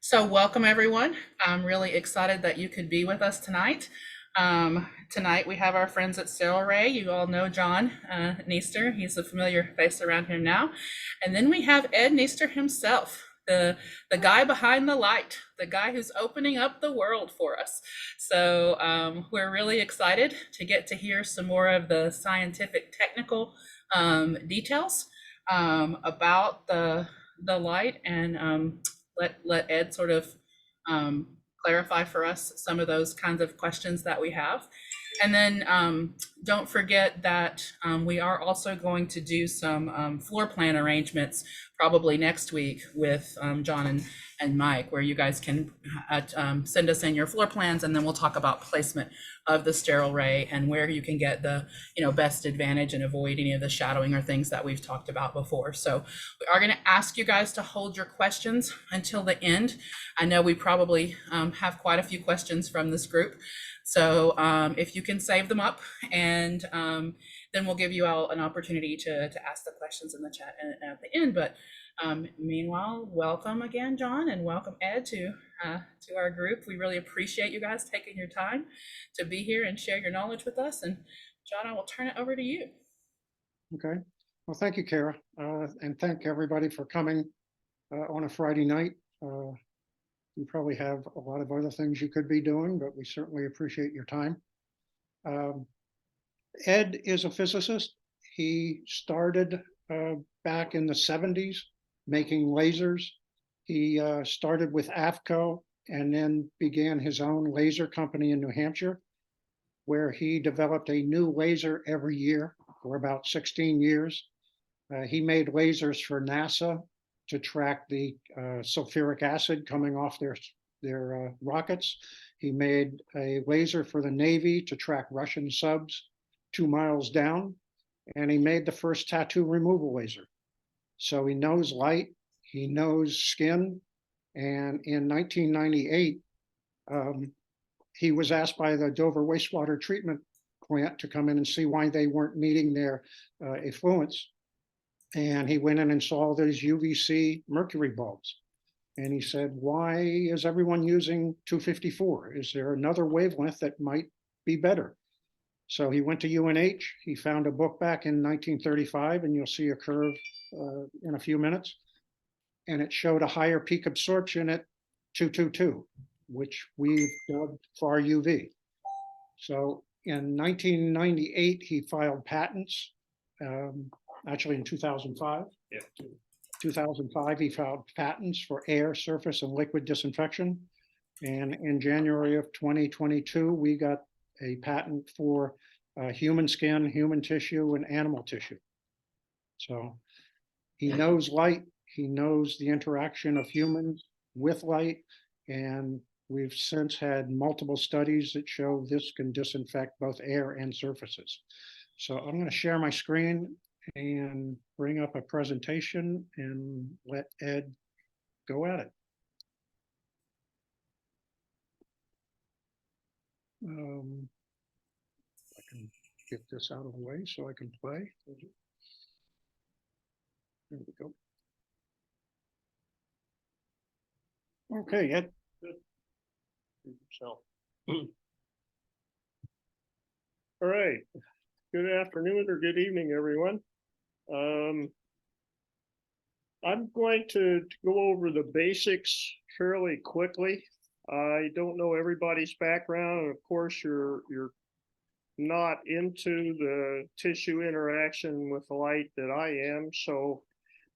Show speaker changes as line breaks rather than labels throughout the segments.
So, welcome everyone. I'm really excited that you could be with us tonight. Tonight we have our friends at Sterilray. You all know John Neister. He's a familiar face around here now. And then we have Ed Neister himself, the guy behind the light, the guy who's opening up the world for us. So we're really excited to get to hear some more of the scientific, technical details about the light and let Ed sort of clarify for us some of those kinds of questions that we have. And then don't forget that we are also going to do some floor plan arrangements probably next week with John and Mike, where you guys can send us in your floor plans, and then we'll talk about placement of the Sterilray and where you can get the best advantage and avoid any of the shadowing or things that we've talked about before. So we are going to ask you guys to hold your questions until the end. I know we probably have quite a few questions from this group. So if you can save them up, and then we'll give you all an opportunity to ask the questions in the chat at the end. But meanwhile, welcome again, John, and welcome Ed to our group. We really appreciate you guys taking your time to be here and share your knowledge with us. And John, I will turn it over to you.
Okay. Well, thank you, Kara, and thank everybody for coming on a Friday night. You probably have a lot of other things you could be doing, but we certainly appreciate your time. Ed is a physicist. He started back in the 70s making lasers. He started with AFCO and then began his own laser company in New Hampshire, where he developed a new laser every year for about 16 years. He made lasers for NASA to track the sulfuric acid coming off their rockets. He made a laser for the Navy to track Russian subs 2 miles down, and he made the first tattoo removal laser. So he knows light, he knows skin, and in 1998, he was asked by the Dover wastewater treatment plant to come in and see why they weren't meeting their effluents. And he went in and saw these UVC mercury bulbs. And he said, why is everyone using 254? Is there another wavelength that might be better? So he went to UNH. He found a book back in 1935, and you'll see a curve in a few minutes. And it showed a higher peak absorption at 222, which we've dubbed FarUV. So in 1998, he filed patents. Actually in 2005. Yeah. 2005, he filed patents for air, surface, and liquid disinfection. And in January of 2022, we got a patent for human skin, human tissue, and animal tissue. So he knows light, he knows the interaction of humans with light, and we've since had multiple studies that show this can disinfect both air and surfaces. So I'm going to share my screen and bring up a presentation and let Ed go at it. I can get this out of the way so I can play. There we go. Okay, Ed.
So, all right. Good afternoon or good evening, everyone. I'm going to go over the basics fairly quickly. I don't know everybody's background, and of course, you're not into the tissue interaction with light that I am. So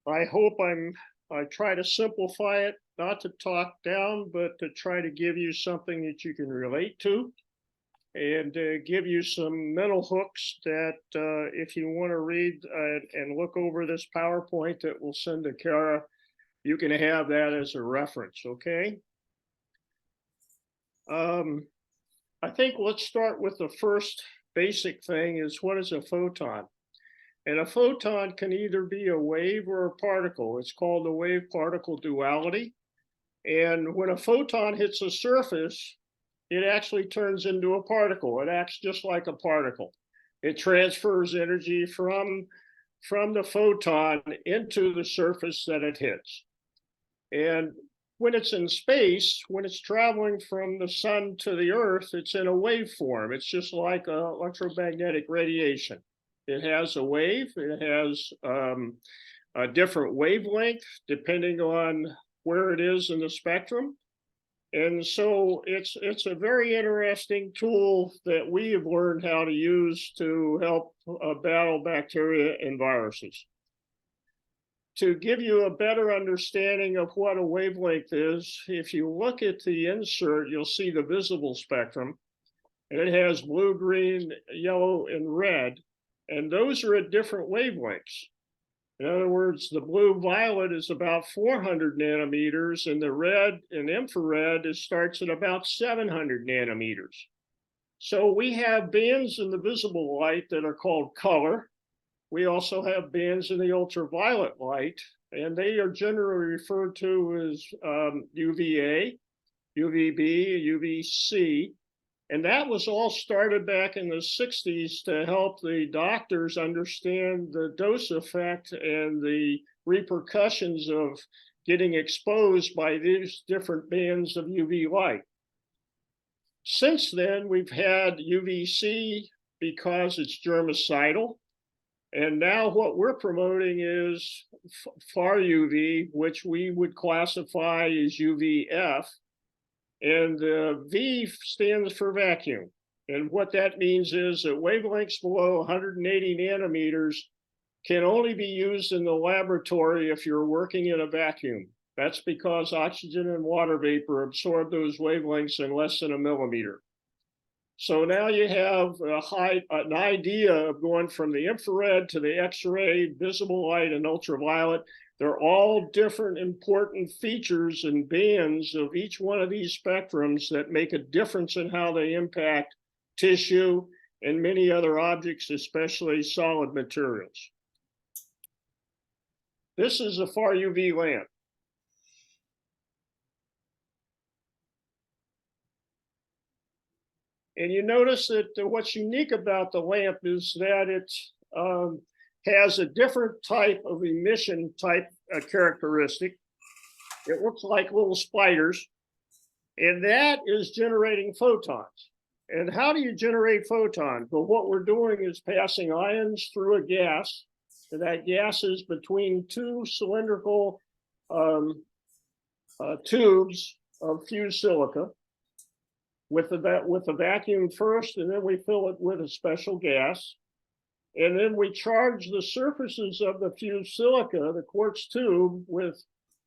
I hope I try to simplify it, not to talk down, but to try to give you something that you can relate to, and give you some mental hooks that if you want to read and look over this PowerPoint that we'll send to Kara, you can have that as a reference, okay? I think let's start with the first basic thing is, what is a photon? And a photon can either be a wave or a particle. It's called the wave-particle duality. And when a photon hits a surface, it actually turns into a particle. It acts just like a particle. It transfers energy from the photon into the surface that it hits. And when it's in space, when it's traveling from the sun to the earth, it's in a waveform. It's just like electromagnetic radiation. It has a wave, it has a different wavelength depending on where it is in the spectrum. And so it's a very interesting tool that we have learned how to use to help battle bacteria and viruses. To give you a better understanding of what a wavelength is, if you look at the insert, you'll see the visible spectrum, and it has blue, green, yellow, and red, and those are at different wavelengths. In other words, the blue violet is about 400 nanometers, and the red and infrared starts at about 700 nanometers. So we have bands in the visible light that are called color. We also have bands in the ultraviolet light, and they are generally referred to as UVA, UVB, UVC. And that was all started back in the 60s to help the doctors understand the dose effect and the repercussions of getting exposed by these different bands of UV light. Since then, we've had UVC because it's germicidal. And now what we're promoting is FarUV, which we would classify as UVF. And the V stands for vacuum. And what that means is that wavelengths below 180 nanometers can only be used in the laboratory if you're working in a vacuum. That's because oxygen and water vapor absorb those wavelengths in less than a millimeter. So now you have an idea of going from the infrared to the X-ray, visible light, and ultraviolet. They're all different important features and bands of each one of these spectrums that make a difference in how they impact tissue and many other objects, especially solid materials. This is a FarUV lamp. And you notice that what's unique about the lamp is that it has a different type of emission characteristic. It looks like little spiders, and that is generating photons. And how do you generate photons? Well, what we're doing is passing ions through a gas, and that gas is between two cylindrical tubes of fused silica with the vacuum first, and then we fill it with a special gas. And then we charge the surfaces of the fused silica, the quartz tube, with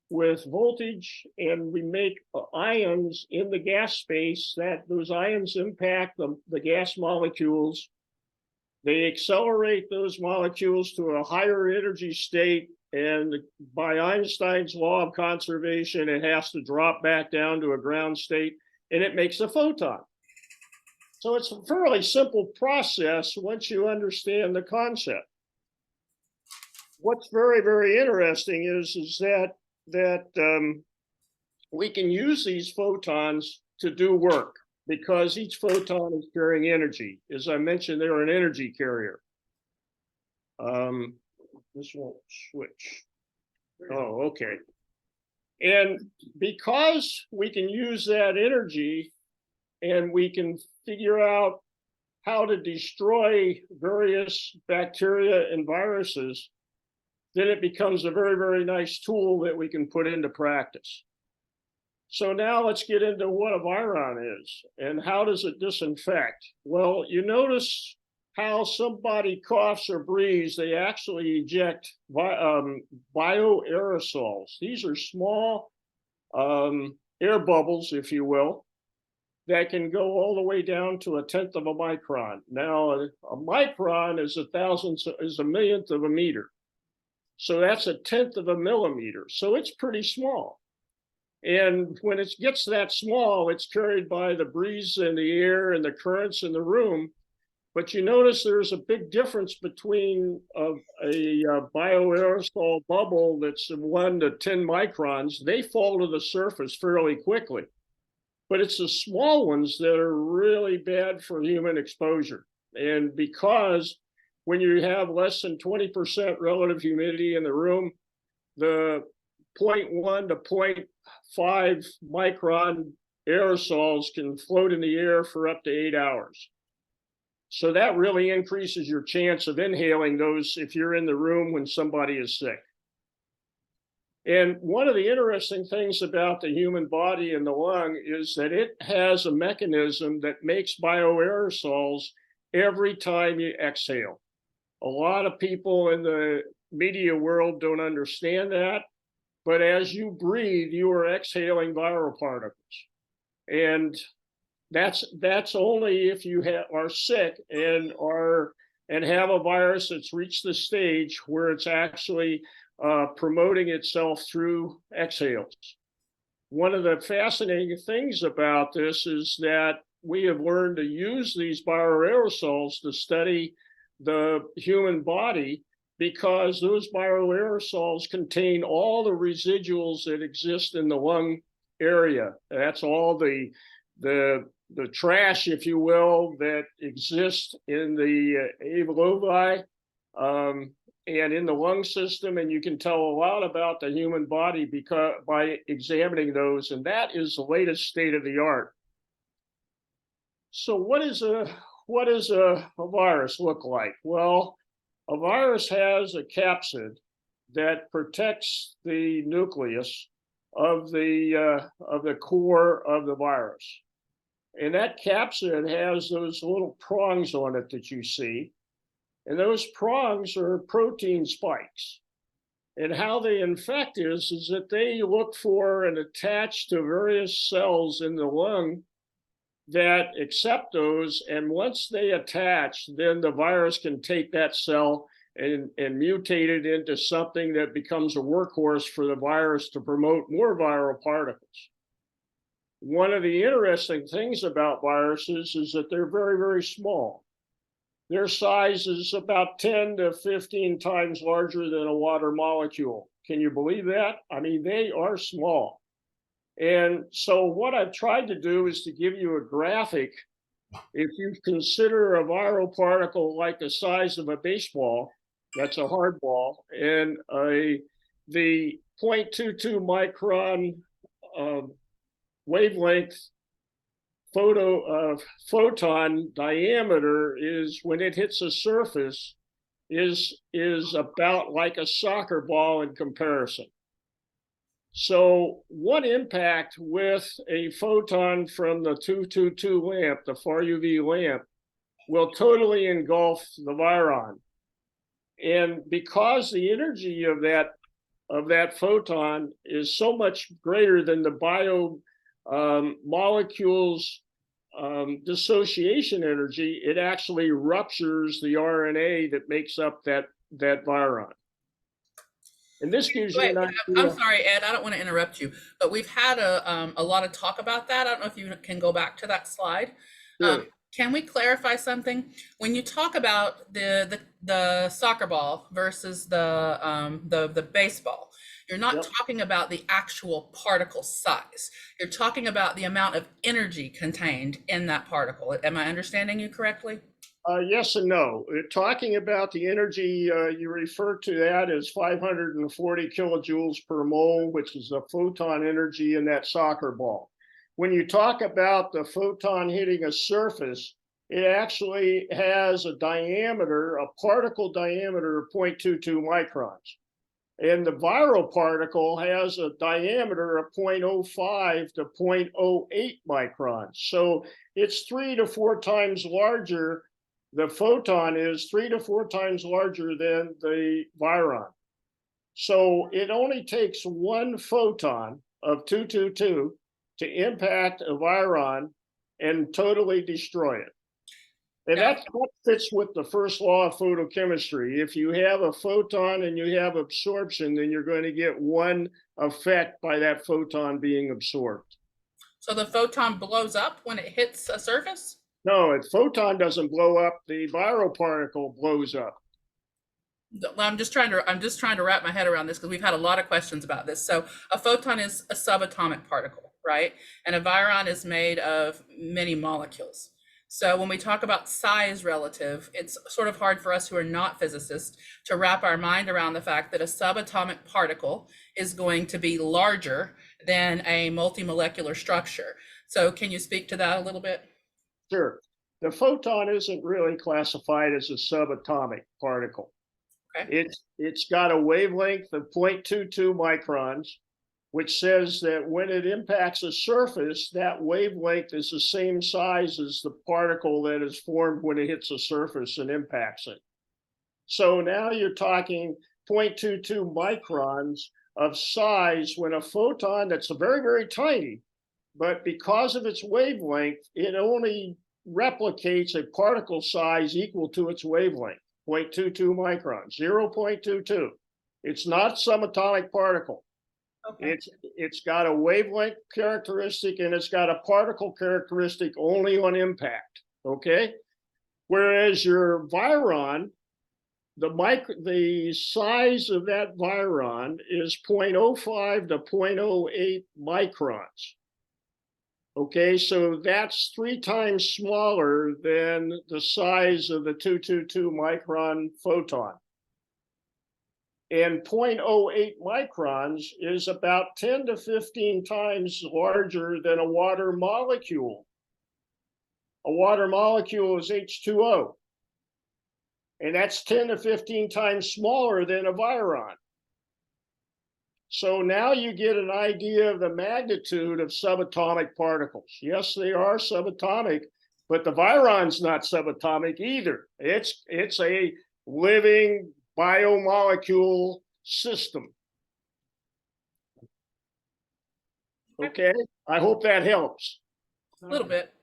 voltage, and we make ions in the gas space. That those ions impact the gas molecules. They accelerate those molecules to a higher energy state, and by Einstein's law of conservation, it has to drop back down to a ground state, and it makes a photon. So it's a fairly simple process once you understand the concept. What's very, very interesting is that we can use these photons to do work because each photon is carrying energy. As I mentioned, they're an energy carrier. This won't switch. Oh, okay. And because we can use that energy and we can figure out how to destroy various bacteria and viruses, then it becomes a very, very nice tool that we can put into practice. So now let's get into what a viron is and how does it disinfect? Well, you notice how somebody coughs or breathes, they actually eject bioaerosols. These are small air bubbles, if you will, that can go all the way down to 1/10 of a micron. Now, a micron is a millionth of a meter. So that's 1/10 of a millimeter. So it's pretty small. And when it gets that small, it's carried by the breeze in the air and the currents in the room. But you notice there's a big difference between a bioaerosol bubble that's 1 to 10 microns. They fall to the surface fairly quickly. But it's the small ones that are really bad for human exposure. And because when you have less than 20% relative humidity in the room, the 0.1 to 0.5 micron aerosols can float in the air for up to 8 hours. So that really increases your chance of inhaling those if you're in the room when somebody is sick. And one of the interesting things about the human body and the lung is that it has a mechanism that makes bioaerosols every time you exhale. A lot of people in the media world don't understand that, but as you breathe, you are exhaling viral particles. And that's only if you are sick and have a virus that's reached the stage where it's actually promoting itself through exhales. One of the fascinating things about this is that we have learned to use these bioaerosols to study the human body, because those bioaerosols contain all the residuals that exist in the lung area. That's all the trash, if you will, that exists in the alveoli and in the lung system. And you can tell a lot about the human body by examining those. And that is the latest state of the art. So what does a virus look like? Well, a virus has a capsid that protects the nucleus of the core of the virus. And that capsid has those little prongs on it that you see. And those prongs are protein spikes. And how they infect is that they look for and attach to various cells in the lung that accept those. And once they attach, then the virus can take that cell and mutate it into something that becomes a workhorse for the virus to promote more viral particles. One of the interesting things about viruses is that they're very, very small. Their size is about 10 to 15 times larger than a water molecule. Can you believe that? I mean, they are small. And so what I've tried to do is to give you a graphic. If you consider a viral particle like the size of a baseball, that's a hard ball, and the 0.22 micron wavelength photon diameter is, when it hits a surface, is about like a soccer ball in comparison. So one impact with a photon from the 222 lamp, the FarUV lamp, will totally engulf the viron. And because the energy of that photon is so much greater than the molecules dissociation energy, it actually ruptures the RNA that makes up that viron. And this gives you an idea.
I'm sorry, Ed, I don't want to interrupt you, but we've had a lot of talk about that. I don't know if you can go back to that slide.
Sure.
Can we clarify something? When you talk about the soccer ball versus the baseball, you're not
Yep.
talking about the actual particle size. You're talking about the amount of energy contained in that particle. Am I understanding you correctly?
Yes and no. Talking about the energy, you refer to that as 540 kilojoules per mole, which is the photon energy in that soccer ball. When you talk about the photon hitting a surface, it actually has a diameter, a particle diameter of 0.22 microns. And the viral particle has a diameter of 0.05 to 0.08 microns. So it's 3 to 4 times larger. The photon is 3 to 4 times larger than the viron. So it only takes one photon of 222 to impact a viron and totally destroy it. And that fits with the first law of photochemistry. If you have a photon and you have absorption, then you're going to get one effect by that photon being absorbed.
So the photon blows up when it hits a surface?
No, a photon doesn't blow up. The viral particle blows up.
I'm just trying to wrap my head around this because we've had a lot of questions about this. So a photon is a subatomic particle, right? And a viron is made of many molecules. So when we talk about size relative, it's sort of hard for us who are not physicists to wrap our mind around the fact that a subatomic particle is going to be larger than a multimolecular structure. So can you speak to that a little bit?
Sure. The photon isn't really classified as a subatomic particle.
Okay.
It's got a wavelength of 0.22 microns, which says that when it impacts a surface, that wavelength is the same size as the particle that is formed when it hits a surface and impacts it. So now you're talking 0.22 microns of size when a photon that's very, very tiny, but because of its wavelength, it only replicates a particle size equal to its wavelength, 0.22 microns, 0.22. It's not subatomic particle.
Okay.
It's got a wavelength characteristic and it's got a particle characteristic only on impact. Okay. Whereas your viron, the size of that viron is 0.05 to 0.08 microns. Okay, so that's 3 times smaller than the size of the 222 micron photon. And 0.08 microns is about 10 to 15 times larger than a water molecule. A water molecule is H2O. And that's 10 to 15 times smaller than a viron. So now you get an idea of the magnitude of subatomic particles. Yes, they are subatomic, but the viron's not subatomic either. It's a living biomolecule system. Okay, I hope that helps.
A little bit.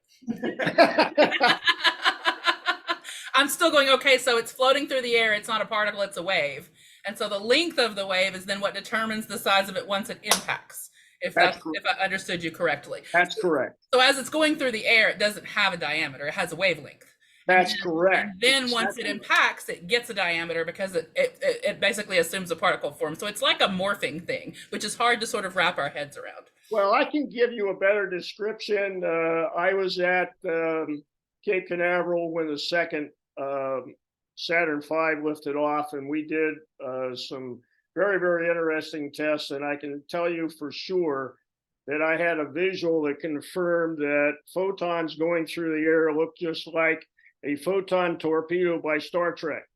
I'm still going, okay, so it's floating through the air. It's not a particle, it's a wave. And so the length of the wave is then what determines the size of it once it impacts, if I understood you correctly.
That's correct.
So as it's going through the air, it doesn't have a diameter, it has a wavelength.
That's correct.
And then once it impacts, it gets a diameter because it basically assumes a particle form. So it's like a morphing thing, which is hard to sort of wrap our heads around.
Well, I can give you a better description. I was at Cape Canaveral when the second Saturn V lifted off, and we did some very, very interesting tests. And I can tell you for sure that I had a visual that confirmed that photons going through the air look just like a photon torpedo by Star Trek.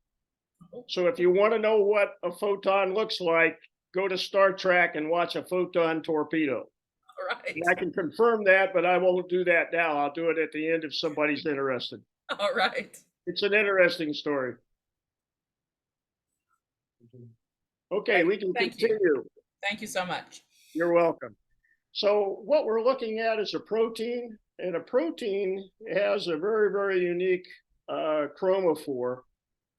So if you want to know what a photon looks like, go to Star Trek and watch a photon torpedo.
All right.
And I can confirm that, but I won't do that now. I'll do it at the end if somebody's interested.
All right.
It's an interesting story. Okay, we can continue.
Thank you so much.
You're welcome. So what we're looking at is a protein, and a protein has a very, very unique chromophore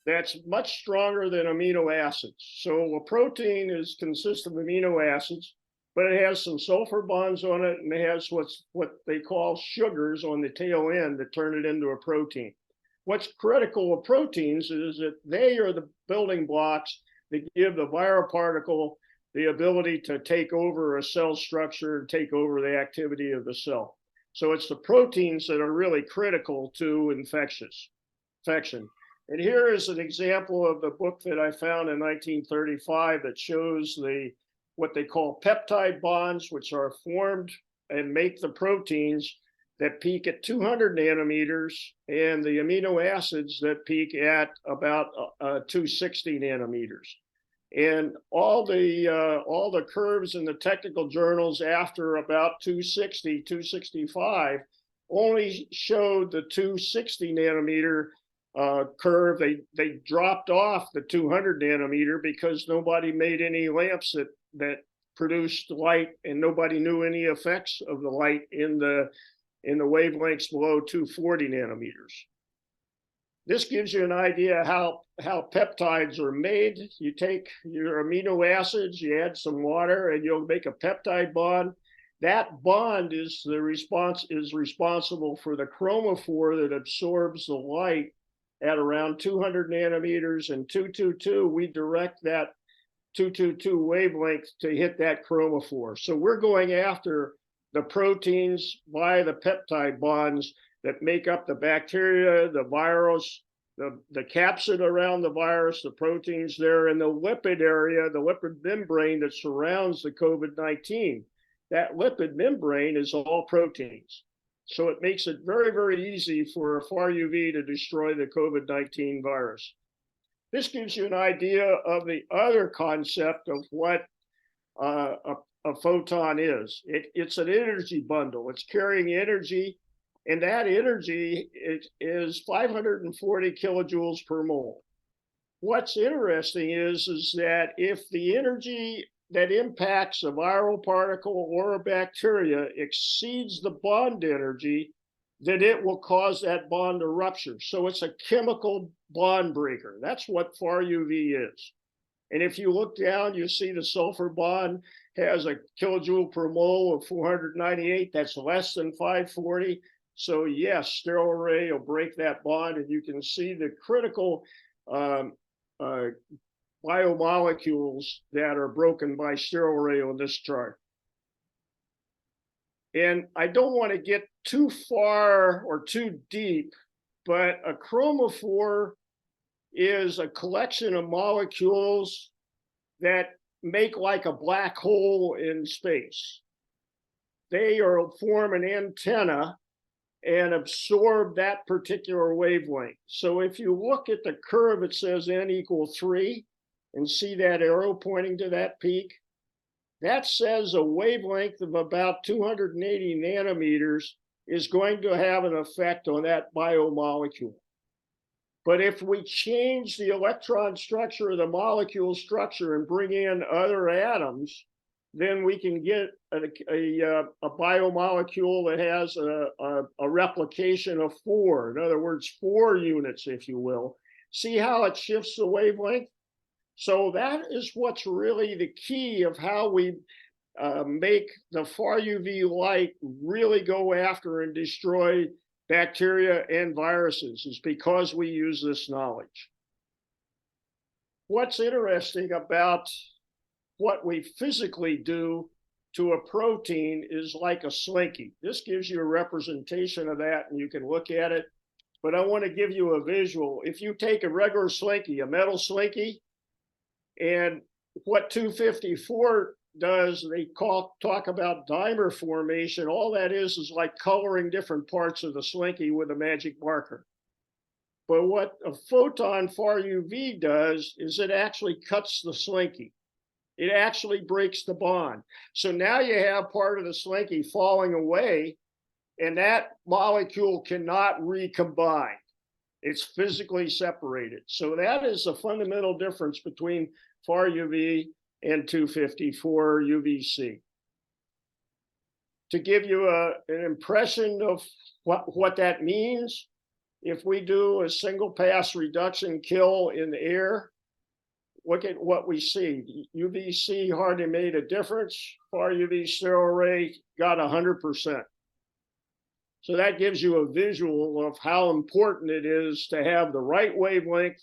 that's much stronger than amino acids. So a protein consists of amino acids, but it has some sulfur bonds on it, and it has what they call sugars on the tail end that turn it into a protein. What's critical of proteins is that they are the building blocks that give the viral particle the ability to take over a cell structure and take over the activity of the cell. So it's the proteins that are really critical to infection. And here is an example of the book that I found in 1935 that shows what they call peptide bonds, which are formed and make the proteins that peak at 200 nanometers, and the amino acids that peak at about 260 nanometers. And all the curves in the technical journals after about 260, 265 only showed the 260 nanometer curve. They dropped off the 200 nanometer because nobody made any lamps that produced light, and nobody knew any effects of the light in the wavelengths below 240 nanometers. This gives you an idea how peptides are made. You take your amino acids, you add some water, and you'll make a peptide bond. That bond is responsible for the chromophore that absorbs the light at around 200 nanometers, and 222, we direct that 222 wavelength to hit that chromophore. So we're going after the proteins by the peptide bonds that make up the bacteria, the virus, the capsid around the virus, the proteins there, and the lipid area, the lipid membrane that surrounds the COVID-19. That lipid membrane is all proteins. So it makes it very, very easy for a FarUV to destroy the COVID-19 virus. This gives you an idea of the other concept of what a photon is. It's an energy bundle. It's carrying energy, and that energy is 540 kilojoules per mole. What's interesting is that if the energy that impacts a viral particle or a bacteria exceeds the bond energy, then it will cause that bond to rupture. So it's a chemical bond breaker. That's what FarUV is. And if you look down, you see the sulfur bond has a kilojoule per mole of 498. That's less than 540. So yes, Sterilray will break that bond, and you can see the critical biomolecules that are broken by Sterilray on this chart. And I don't want to get too far or too deep, but a chromophore is a collection of molecules that make like a black hole in space. They form an antenna and absorb that particular wavelength. So if you look at the curve, it says n = 3, and see that arrow pointing to that peak. That says a wavelength of about 280 nanometers is going to have an effect on that biomolecule. But if we change the electron structure of the molecule structure and bring in other atoms, then we can get a biomolecule that has a replication of 4. In other words, 4 units, if you will. See how it shifts the wavelength? So that is what's really the key of how we make the FarUV light really go after and destroy bacteria and viruses, is because we use this knowledge. What's interesting about what we physically do to a protein is like a slinky. This gives you a representation of that, and you can look at it. But I want to give you a visual. If you take a regular slinky, a metal slinky, and what 254 does, they talk about dimer formation. All that is like coloring different parts of the slinky with a magic marker. But what a photon FarUV does is it actually cuts the slinky. It actually breaks the bond. So now you have part of the slinky falling away, and that molecule cannot recombine. It's physically separated. So that is the fundamental difference between FarUV and 254 UVC. To give you an impression of what that means, if we do a single pass reduction kill in the air, look at what we see. UVC hardly made a difference. FarUV Sterilray got 100%. So that gives you a visual of how important it is to have the right wavelength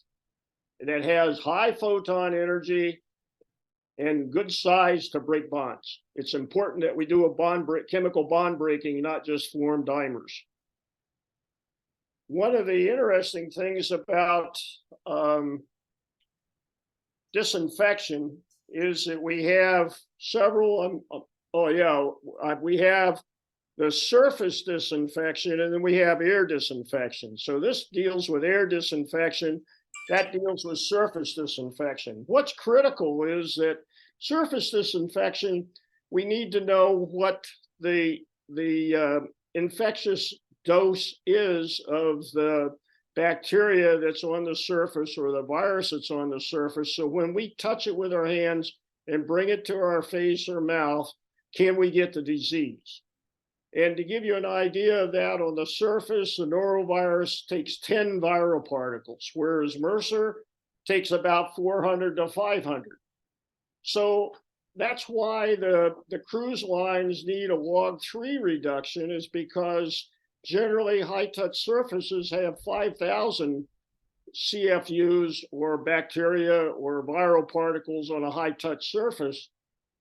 that has high photon energy and good size to break bonds. It's important that we do a chemical bond breaking, not just form dimers. One of the interesting things about disinfection is that we have several, we have the surface disinfection, and then we have air disinfection. So this deals with air disinfection, that deals with surface disinfection. What's critical is that surface disinfection, we need to know what the infectious dose is of the bacteria that's on the surface or the virus that's on the surface. So when we touch it with our hands and bring it to our face or mouth, can we get the disease? And to give you an idea of that, on the surface, the norovirus takes 10 viral particles, whereas MRSA takes about 400 to 500. So that's why the cruise lines need a log-3 reduction, is because generally high-touch surfaces have 5,000 CFUs or bacteria or viral particles on a high-touch surface.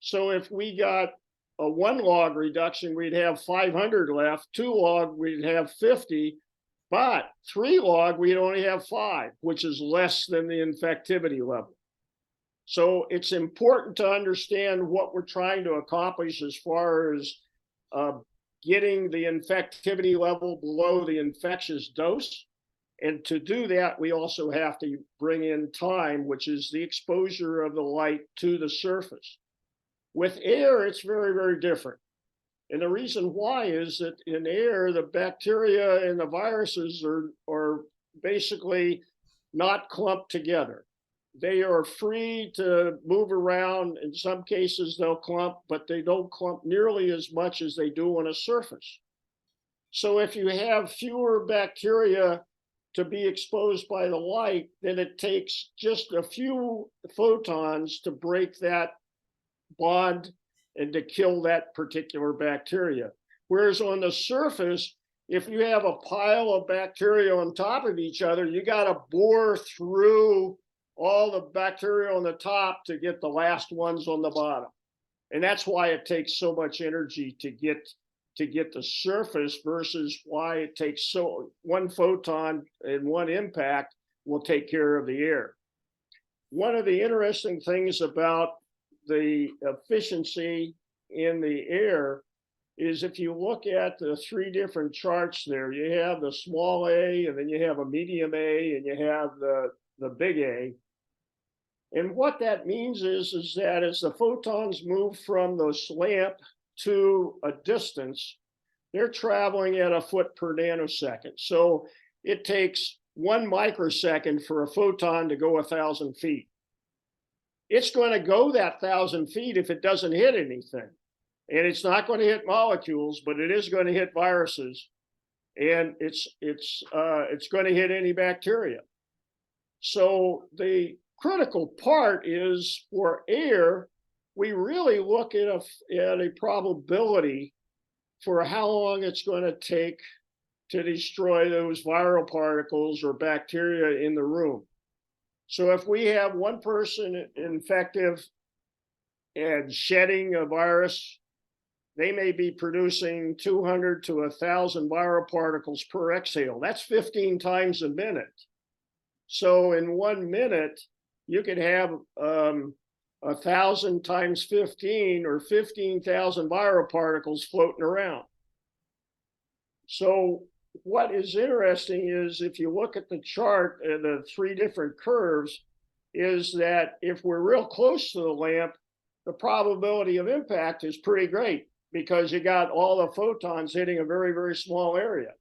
So if we got a 1 log reduction, we'd have 500 left. 2 log, we'd have 50. But 3 log, we'd only have 5, which is less than the infectivity level. So it's important to understand what we're trying to accomplish as far as getting the infectivity level below the infectious dose. And to do that, we also have to bring in time, which is the exposure of the light to the surface. With air, it's very, very different. And the reason why is that in air, the bacteria and the viruses are basically not clumped together. They are free to move around. In some cases, they'll clump, but they don't clump nearly as much as they do on a surface. So if you have fewer bacteria to be exposed by the light, then it takes just a few photons to break that bond and to kill that particular bacteria. Whereas on the surface, if you have a pile of bacteria on top of each other, you got to bore through all the bacteria on the top to get the last ones on the bottom. And that's why it takes so much energy to get the surface versus why it takes one photon and one impact will take care of the air. One of the interesting things about the efficiency in the air is if you look at the 3 different charts there, you have the small a, and then you have a medium A, and you have the big A. And what that means is that as the photons move from the lamp to a distance, they're traveling at a foot per nanosecond. So it takes 1 microsecond for a photon to go 1,000 feet. It's going to go that 1,000 feet if it doesn't hit anything. And it's not going to hit molecules, but it is going to hit viruses. And it's going to hit any bacteria. So the critical part is for air, we really look at a probability for how long it's going to take to destroy those viral particles or bacteria in the room. So if we have one person infective and shedding a virus, they may be producing 200 to 1,000 viral particles per exhale. That's 15 times a minute. So in 1 minute, you could have 1,000 times 15 or 15,000 viral particles floating around. So what is interesting is if you look at the chart, the 3 different curves, is that if we're real close to the lamp, the probability of impact is pretty great because you got all the photons hitting a very, very small area.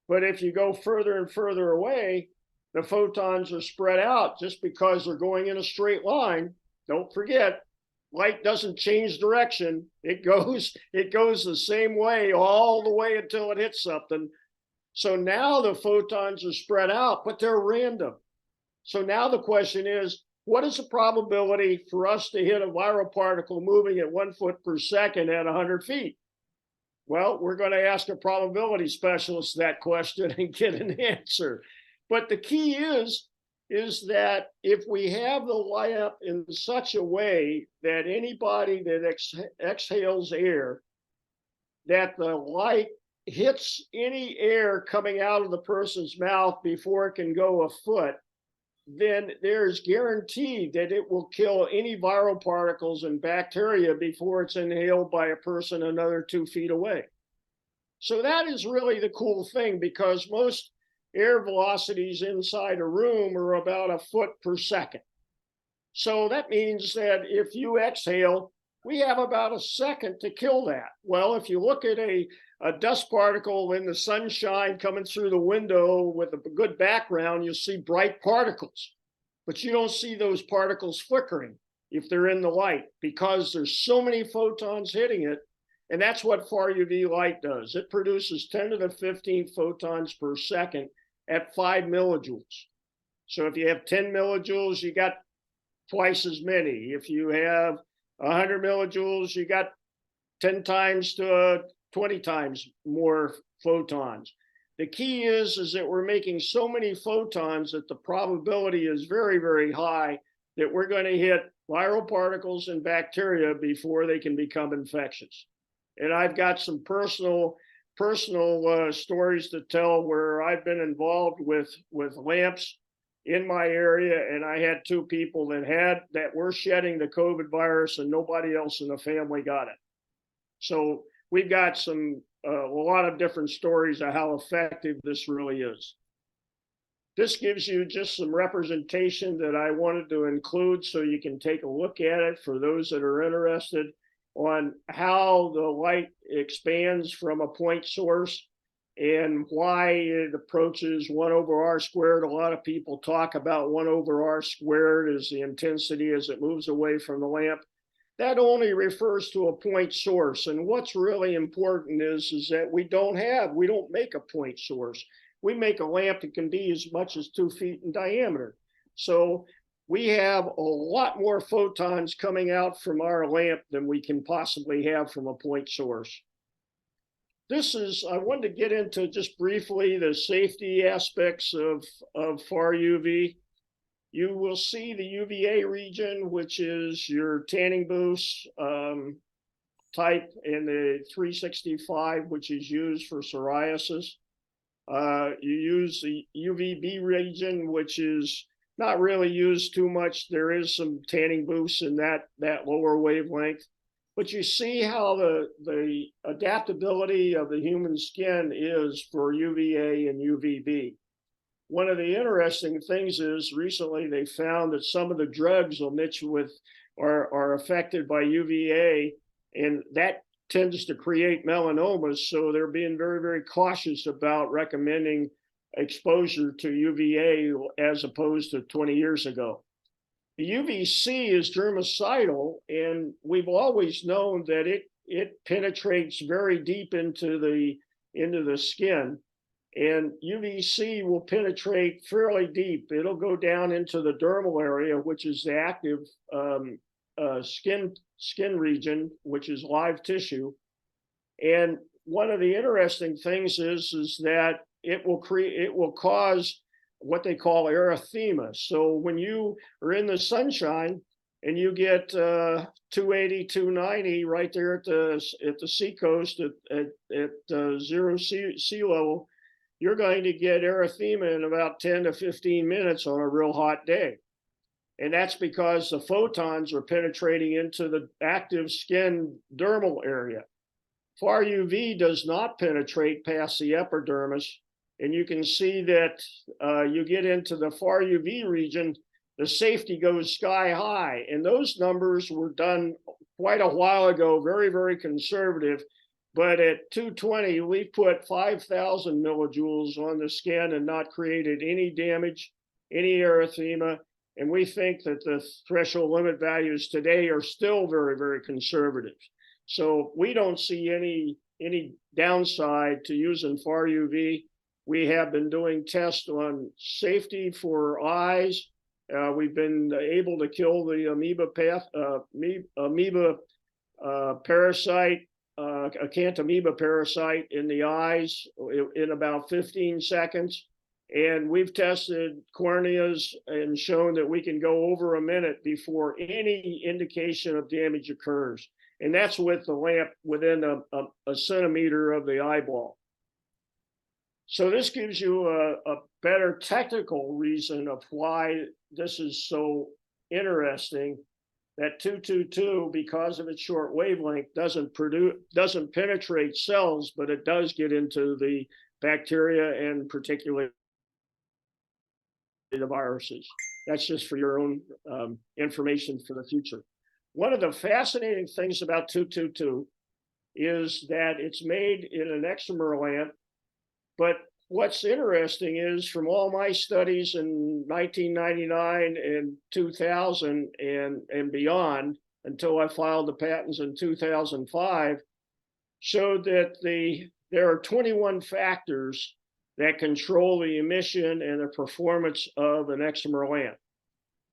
But if you go further and further away, the photons are spread out just because they're going in a straight line. Don't forget, light doesn't change direction. It goes the same way all the way until it hits something. So now the photons are spread out, but they're random. So now the question is, what is the probability for us to hit a viral particle moving at 1 foot per second at 100 feet? Well, we're going to ask a probability specialist that question and get an answer. But the key is that if we have the lamp in such a way that anybody that exhales air, that the light hits any air coming out of the person's mouth before it can go a foot, then there's guaranteed that it will kill any viral particles and bacteria before it's inhaled by a person another 2 feet away. So that is really the cool thing, because most air velocities inside a room are about a foot per second. So that means that if you exhale, we have about a second to kill that. Well, if you look at a dust particle in the sunshine coming through the window with a good background, you'll see bright particles, but you don't see those particles flickering if they're in the light because there's so many photons hitting it. And that's what FarUV light does. It produces 10 to the 15th photons per second at 5 millijoules. So if you have 10 millijoules, you got twice as many. If you have 100 millijoules, you got 10 times to 20 times more photons. The key is that we're making so many photons that the probability is very, very high that we're going to hit viral particles and bacteria before they can become infectious. And I've got some personal stories to tell where I've been involved with lamps in my area, and I had 2 people that were shedding the COVID virus, and nobody else in the family got it. So we've got a lot of different stories of how effective this really is. This gives you just some representation that I wanted to include so you can take a look at it for those that are interested on how the light expands from a point source and why it approaches 1 over r squared. A lot of people talk about 1 over r squared as the intensity as it moves away from the lamp. That only refers to a point source. And what's really important is that we don't make a point source. We make a lamp that can be as much as 2 feet in diameter. So we have a lot more photons coming out from our lamp than we can possibly have from a point source. I wanted to get into just briefly the safety aspects of FarUV. You will see the UVA region, which is your tanning booths type, and the 365, which is used for psoriasis. You use the UVB region, which is not really used too much. There is some tanning booths in that lower wavelength. But you see how the adaptability of the human skin is for UVA and UVB. One of the interesting things is recently they found that some of the drugs are affected by UVA, and that tends to create melanomas. So they're being very, very cautious about recommending exposure to UVA as opposed to 20 years ago. The UVC is germicidal, and we've always known that it penetrates very deep into the skin. And UVC will penetrate fairly deep. It'll go down into the dermal area, which is the active skin region, which is live tissue. And one of the interesting things is that it will cause what they call erythema. So when you are in the sunshine and you get 280, 290 right there at the seacoast at 0 sea level, you're going to get erythema in about 10 to 15 minutes on a real hot day. And that's because the photons are penetrating into the active skin dermal area. FarUV does not penetrate past the epidermis. And you can see that you get into the FarUV region, the safety goes sky high. And those numbers were done quite a while ago, very, very conservative. But at 220, we put 5,000 millijoules on the skin and not created any damage, any erythema. And we think that the threshold limit values today are still very, very conservative. So we don't see any downside to using FarUV. We have been doing tests on safety for eyes. We've been able to kill the amoeba parasite, acanthamoeba parasite in the eyes in about 15 seconds. And we've tested corneas and shown that we can go over a minute before any indication of damage occurs. And that's with the lamp within a centimeter of the eyeball. So this gives you a better technical reason of why this is so interesting. That 222, because of its short wavelength, doesn't penetrate cells, but it does get into the bacteria and particularly the viruses. That's just for your own information for the future. One of the fascinating things about 222 is that it's made in an extramer lamp. But what's interesting is from all my studies in 1999 and 2000 and beyond, until I filed the patents in 2005, showed that there are 21 factors that control the emission and the performance of an extramer lamp.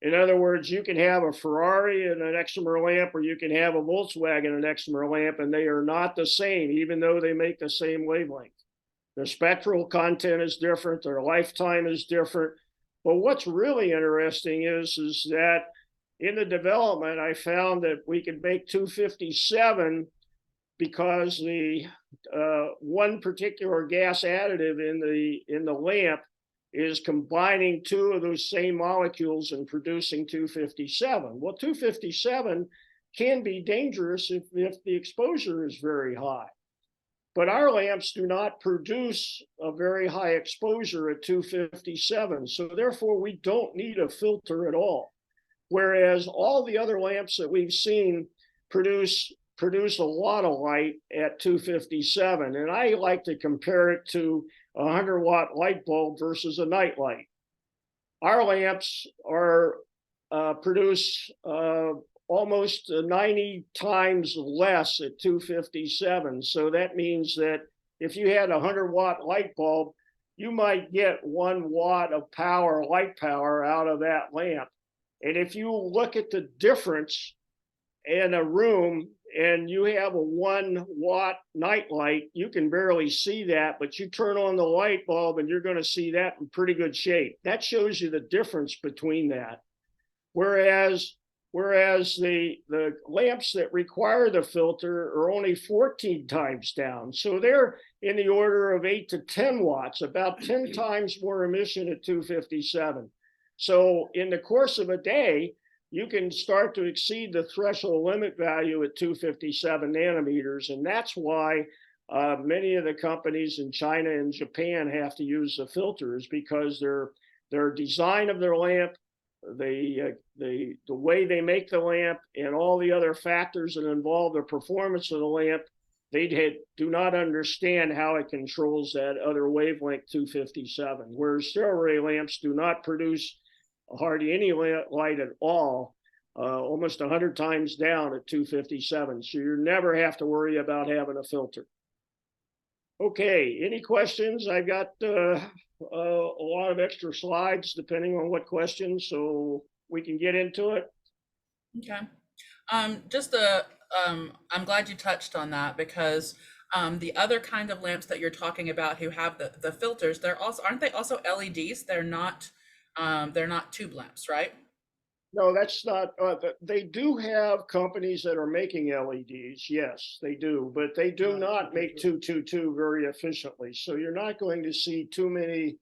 In other words, you can have a Ferrari and an extramer lamp, or you can have a Volkswagen and an extramer lamp, and they are not the same, even though they make the same wavelength. Their spectral content is different, their lifetime is different. But what's really interesting is that in the development, I found that we could make 257 because the one particular gas additive in the lamp is combining two of those same molecules and producing 257. Well, 257 can be dangerous if the exposure is very high. But our lamps do not produce a very high exposure at 257. So therefore, we don't need a filter at all. Whereas all the other lamps that we've seen produce a lot of light at 257. And I like to compare it to a 100-watt light bulb versus a night light. Our lamps are produce almost 90 times less at 257. So that means that if you had a 100-watt light bulb, you might get 1 watt of power, light power, out of that lamp. And if you look at the difference in a room and you have a 1-watt night light, you can barely see that, but you turn on the light bulb and you're going to see that in pretty good shape. That shows you the difference between that. Whereas the lamps that require the filter are only 14 times down. So they're in the order of 8 to 10 watts, about 10 times more emission at 257. So in the course of a day, you can start to exceed the threshold limit value at 257 nanometers. And that's why many of the companies in China and Japan have to use the filters, because their design of their lamp, the way they make the lamp, and all the other factors that involve the performance of the lamp, they do not understand how it controls that other wavelength 257. Whereas Sterilray lamps do not produce hardly any light at all, almost 100 times down at 257. So you never have to worry about having a filter. Okay, any questions? I've got a lot of extra slides depending on what questions, so we can get into it.
Okay. I'm glad you touched on that, because the other kind of lamps that you're talking about who have the filters, aren't they also LEDs? They're not tube lamps, right?
No, that's not. They do have companies that are making LEDs. Yes, they do, but they do not make 222 very efficiently. So you're not going to see too many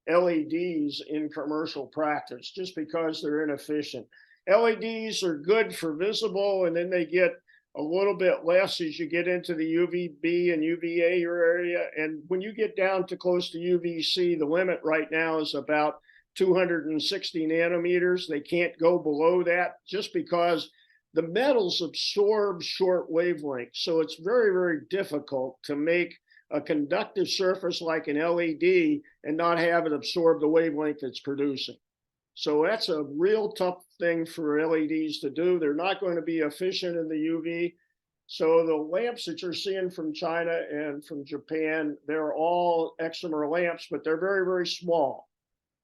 LEDs in commercial practice just because they're inefficient. LEDs are good for visible, and then they get a little bit less as you get into the UVB and UVA area. And when you get down to close to UVC, the limit right now is about 260 nanometers. They can't go below that just because the metals absorb short wavelengths. So it's very, very difficult to make a conductive surface like an LED and not have it absorb the wavelength it's producing. So that's a real tough thing for LEDs to do. They're not going to be efficient in the UV. So the lamps that you're seeing from China and from Japan, they're all excimer lamps, but they're very, very small.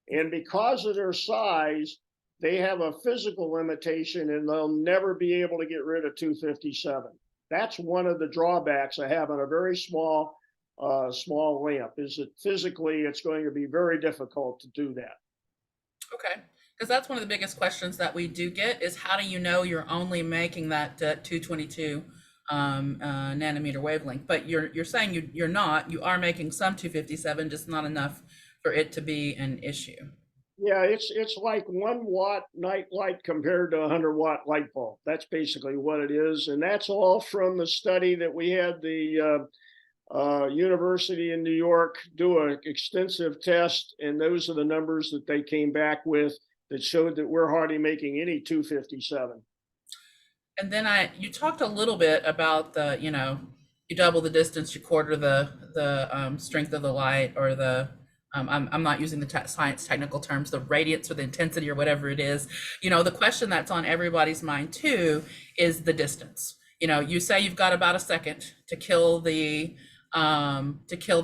And because of their size, they have a physical limitation, and they'll never be able to get rid of 257. That's one of the drawbacks of having a very small lamp, is that physically it's going to be very difficult to do that.
Okay, because that's one of the biggest questions that we do get is, how do you know you're only making that 222 nanometer wavelength? But you're saying you're not. You are making some 257, just not enough for it to be an issue.
Yeah, it's like 1 watt night light compared to a 100-watt light bulb. That's basically what it is, and that's all from the study that we had the University in New York do an extensive test, and those are the numbers that they came back with that showed that we're hardly making any 257.
And then you talked a little bit about you double the distance, you quarter the strength of the light, or I'm not using the science technical terms, the radiance or the intensity or whatever it is. The question that's on everybody's mind too is the distance. You say you've got about a second to kill the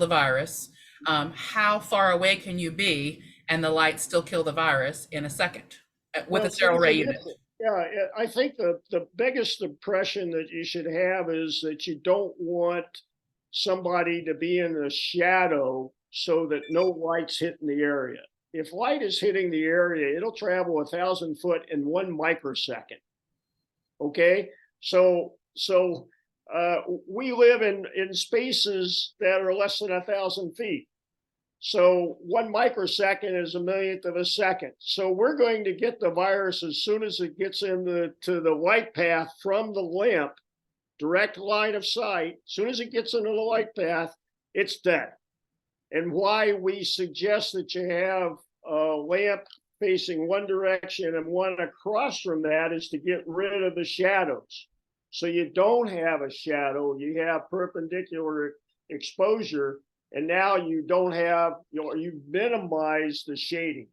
virus. How far away can you be and the light still kill the virus in a second with a Sterilray unit?
Yeah, I think the biggest impression that you should have is that you don't want somebody to be in the shadow so that no light's hitting the area. if light is hitting the area, it'll travel 1,000 foot in 1 microsecond. Okay, so we live in spaces that are less than 1,000 feet. So 1 microsecond is a millionth of a second. So we're going to get the virus as soon as it gets into the light path from the lamp, direct line of sight. As soon as it gets into the light path, it's dead. And why we suggest that you have a lamp facing one direction and one across from that is to get rid of the shadows. So you don't have a shadow, you have perpendicular exposure, and now you don't have, you minimize the shading.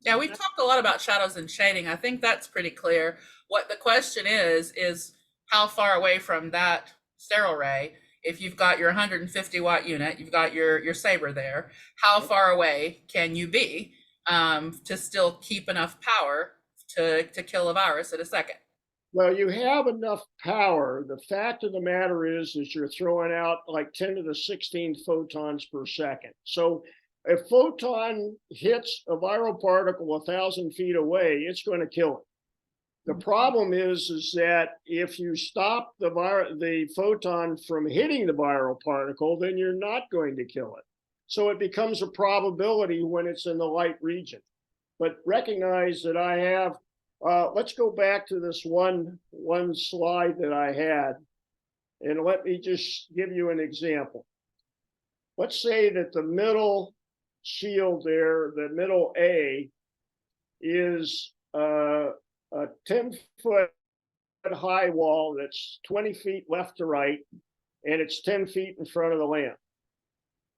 Yeah, we've talked a lot about shadows and shading. I think that's pretty clear. What the question is how far away from that Sterilray, if you've got your 150 watt unit, you've got your saber there, how far away can you be to still keep enough power to kill a virus in a second?
Well, you have enough power. The fact of the matter is you're throwing out like 10 to the 16th photons per second. So if photon hits a viral particle 1,000 feet away, it's going to kill it. The problem is that if you stop the photon from hitting the viral particle, then you're not going to kill it. So it becomes a probability when it's in the light region. But recognize that I have, let's go back to this one slide that I had, and let me just give you an example. Let's say that the middle shield there, the middle A, is a 10-foot high wall that's 20 feet left to right, and it's 10 feet in front of the lamp.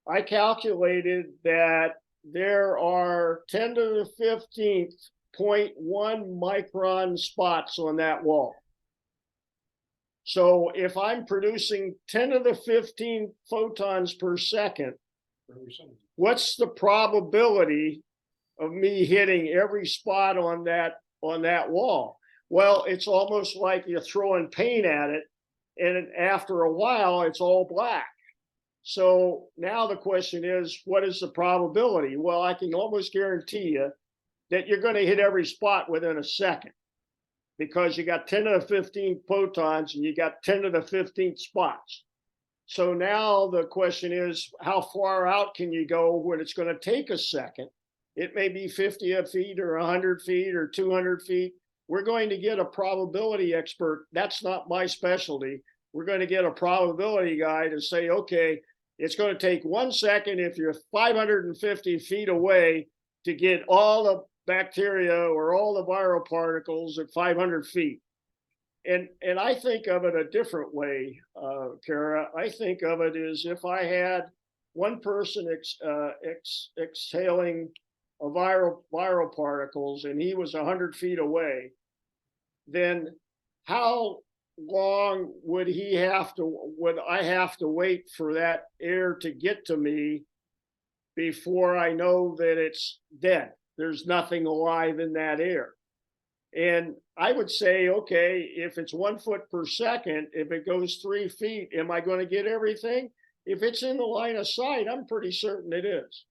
I calculated that there are 10 to the 15th 0.1 micron spots on that wall. So if I'm producing 10 to the 15 photons per second, what's the probability of me hitting every spot on that wall? Well, it's almost like you're throwing paint at it, and after a while, it's all black. So now the question is, what is the probability? Well, I can almost guarantee you that you're going to hit every spot within a second, because you got 10 to the 15 photons and you got 10 to the 15th spots. So now the question is, how far out can you go when it's going to take a second? It may be 50 feet or 100 feet or 200 feet. We're going to get a probability expert. That's not my specialty. We're going to get a probability guy to say, okay, it's going to take 1 second if you're 550 feet away to get all the bacteria or all the viral particles at 500 feet. And I think of it a different way, Kara. I think of it as if I had one person exhaling a viral particles and he was 100 feet away, then how long would I have to wait for that air to get to me before I know that it's dead? There's nothing alive in that air. And I would say, okay, if it's 1 foot per second, if it goes 3 feet, am I going to get everything? If it's in the line of sight, I'm pretty certain it is.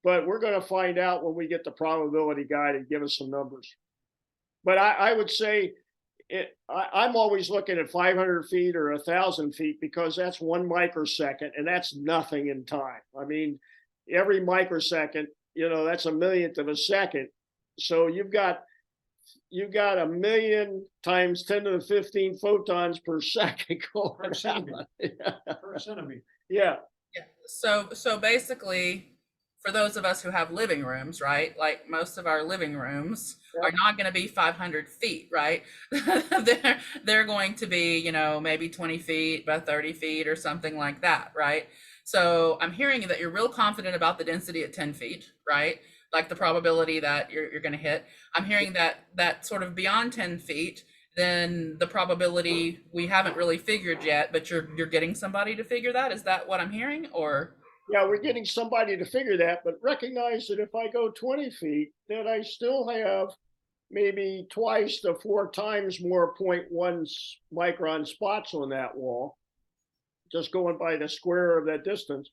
But we're going to find out when we get the probability guy to give us some numbers. But I would say, I'm always looking at 500 feet or 1,000 feet, because that's 1 microsecond, and that's nothing in time. I mean, every microsecond, that's a millionth of a second. So you've got 1 million times 10 to the 15 photons per second going
Per centimeter. Per centimeter.
Yeah.
Yeah. So basically, for those of us who have living rooms, right? Like most of our living rooms are not going to be 500 feet, right? they're going to be, maybe 20 feet by 30 feet or something like that, right? So I'm hearing that you're real confident about the density at 10 feet, right? Like the probability that you're going to hit. I'm hearing that sort of beyond 10 feet, then the probability we haven't really figured yet, but you're getting somebody to figure that. Is that what I'm hearing, or?
Yeah, we're getting somebody to figure that, but recognize that if I go 20 feet, then I still have maybe twice to 4 times more 0.1 micron spots on that wall, just going by the square of that distance.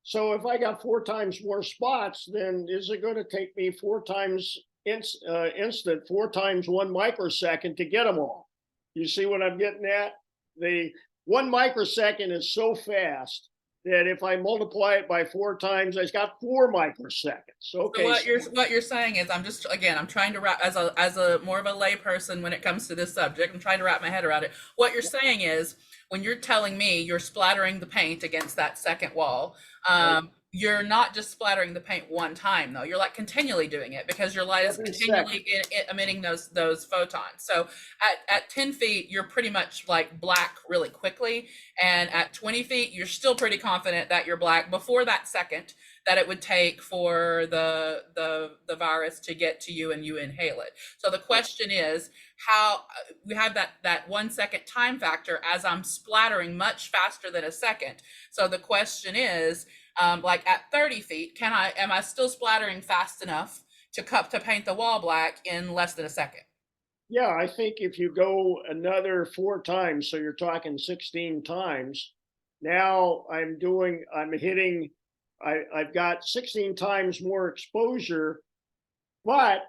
So if I got 4 times more spots, then is it going to take me 4 times instant, 4 times 1 microsecond to get them all? You see what I'm getting at? The 1 microsecond is so fast that if I multiply it by 4 times, I've got 4 microseconds. Okay.
So what you're saying is, I'm trying to wrap, as a more of a layperson when it comes to this subject, I'm trying to wrap my head around it. What you're saying is, when you're telling me you're splattering the paint against that second wall, you're not just splattering the paint one time though. You're like continually doing it because your light is
Every
continually emitting those photons. So at 10 feet, you're pretty much like black really quickly. And at 20 feet, you're still pretty confident that you're black before that second that it would take for the virus to get to you and you inhale it. So the question is, how we have that 1 second time factor as I'm splattering much faster than a second. So the question is, like at 30 feet, am I still splattering fast enough to paint the wall black in less than a second?
Yeah, I think if you go another 4 times, so you're talking 16 times, now I've got 16 times more exposure, but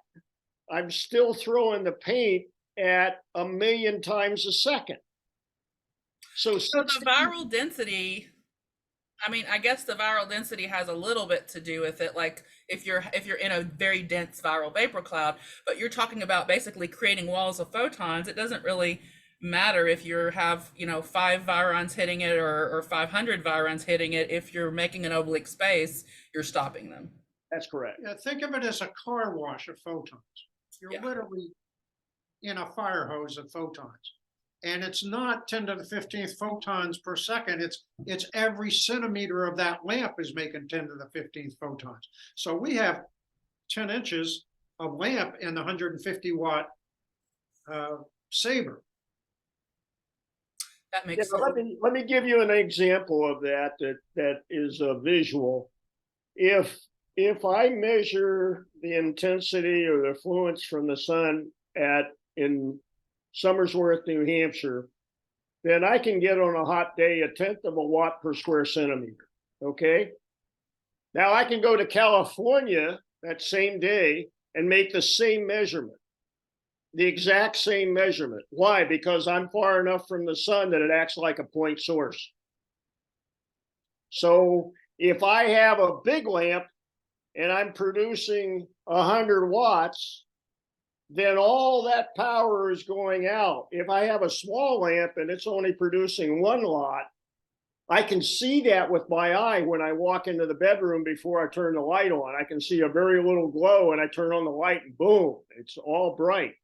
I'm still throwing the paint at 1,000,000 times a second. So
the viral density, I mean, I guess the viral density has a little bit to do with it. Like if you're in a very dense viral vapor cloud, but you're talking about basically creating walls of photons, it doesn't really matter if you have 5 virons hitting it or 500 virons hitting it. If you're making an oblique space, you're stopping them.
That's correct.
Yeah, think of it as a car wash of photons. You're literally in a fire hose of photons. And it's not 10 to the 15th photons per second. It's every centimeter of that lamp is making 10 to the 15th photons. So we have 10 inches of lamp in the 150 watt saber.
That makes
sense. Let me give you an example of that is a visual. If I measure the intensity or the effluence from the sun in Somersworth, New Hampshire, then I can get on a hot day 1/10 of a watt per square centimeter. Okay. Now I can go to California that same day and make the same measurement, the exact same measurement. Why? Because I'm far enough from the sun that it acts like a point source. So if I have a big lamp and I'm producing 100 watts, then all that power is going out. If I have a small lamp and it's only producing 1 watt, I can see that with my eye when I walk into the bedroom before I turn the light on. I can see a very little glow and I turn on the light and boom, it's all bright.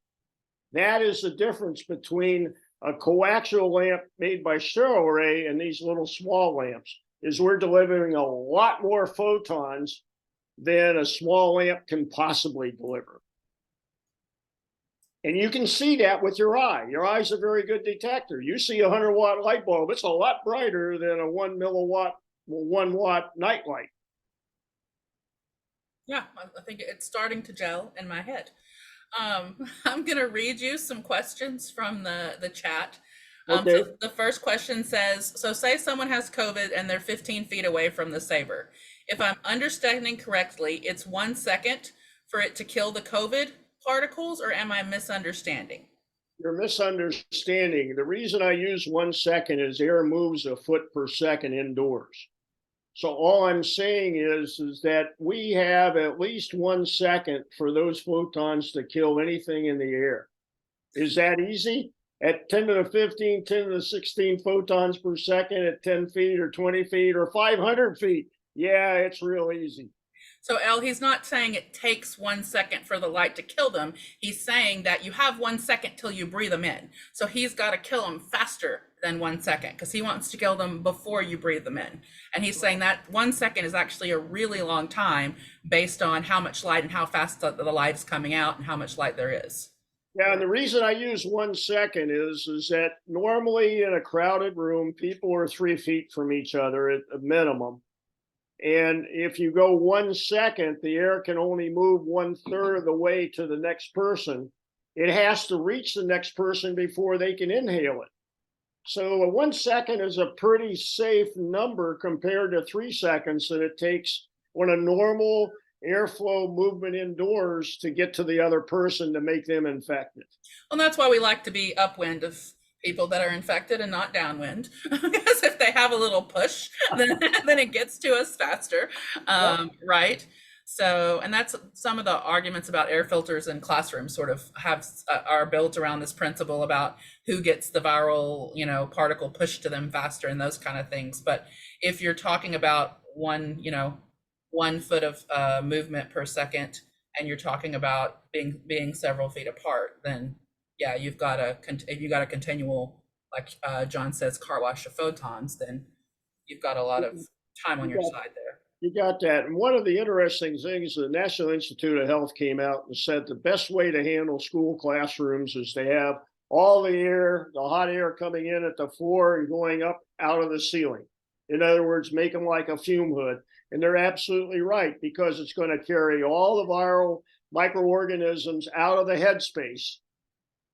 That is the difference between a coaxial lamp made by Sterilray and these little small lamps, is we're delivering a lot more photons than a small lamp can possibly deliver. And you can see that with your eye. Your eye's a very good detector. You see a 100 watt light bulb, it's a lot brighter than a 1 watt night light.
Yeah, I think it's starting to gel in my head. I'm going to read you some questions from the chat.
Okay.
So the first question says, so say someone has COVID and they're 15 feet away from the saber. If I'm understanding correctly, it's 1 second for it to kill the COVID particles, or am I misunderstanding?
You're misunderstanding. The reason I use 1 second is air moves a foot per second indoors. So all I'm saying is that we have at least 1 second for those photons to kill anything in the air. Is that easy? At 10 to the 15, 10 to the 16 photons per second at 10 feet or 20 feet or 500 feet. Yeah, it's real easy.
So El, he's not saying it takes 1 second for the light to kill them. He's saying that you have 1 second till you breathe them in. So he's got to kill them faster than 1 second because he wants to kill them before you breathe them in. And he's saying that 1 second is actually a really long time based on how much light and how fast the light is coming out and how much light there is.
Yeah, and the reason I use 1 second is that normally in a crowded room, people are 3 feet from each other at a minimum. And if you go 1 second, the air can only move 1/3 of the way to the next person. It has to reach the next person before they can inhale it. So 1 second is a pretty safe number compared to 3 seconds that it takes when a normal airflow movement indoors to get to the other person to make them infected.
Well, that's why we like to be upwind of people that are infected and not downwind, because if they have a little push, then it gets to us faster, right? So, and that's some of the arguments about air filters in classrooms sort of are built around this principle about who gets the viral, particle pushed to them faster and those kind of things. But if you're talking about 1 foot of movement per second, and you're talking about being several feet apart, then yeah, if you got a continual, like John says, car wash of photons, then you've got a lot of time on your side there.
You got that. And one of the interesting things, the National Institute of Health came out and said the best way to handle school classrooms is to have all the hot air coming in at the floor and going up out of the ceiling. In other words, make them like a fume hood. And they're absolutely right, because it's going to carry all the viral microorganisms out of the headspace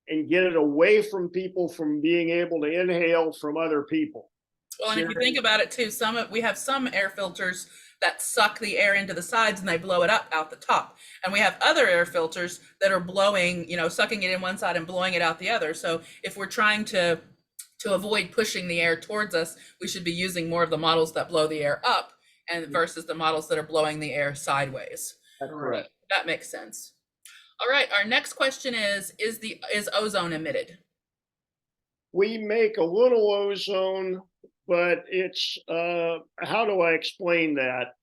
and get it away from people from being able to inhale from other people.
Well, and if you think about it too, we have some air filters that suck the air into the sides and they blow it up out the top. And we have other air filters that are blowing, sucking it in one side and blowing it out the other. So if we're trying to avoid pushing the air towards us, we should be using more of the models that blow the air up and versus the models that are blowing the air sideways.
That's correct.
That makes sense. All right, our next question is ozone emitted?
We make a little ozone, but it's, how do I explain that?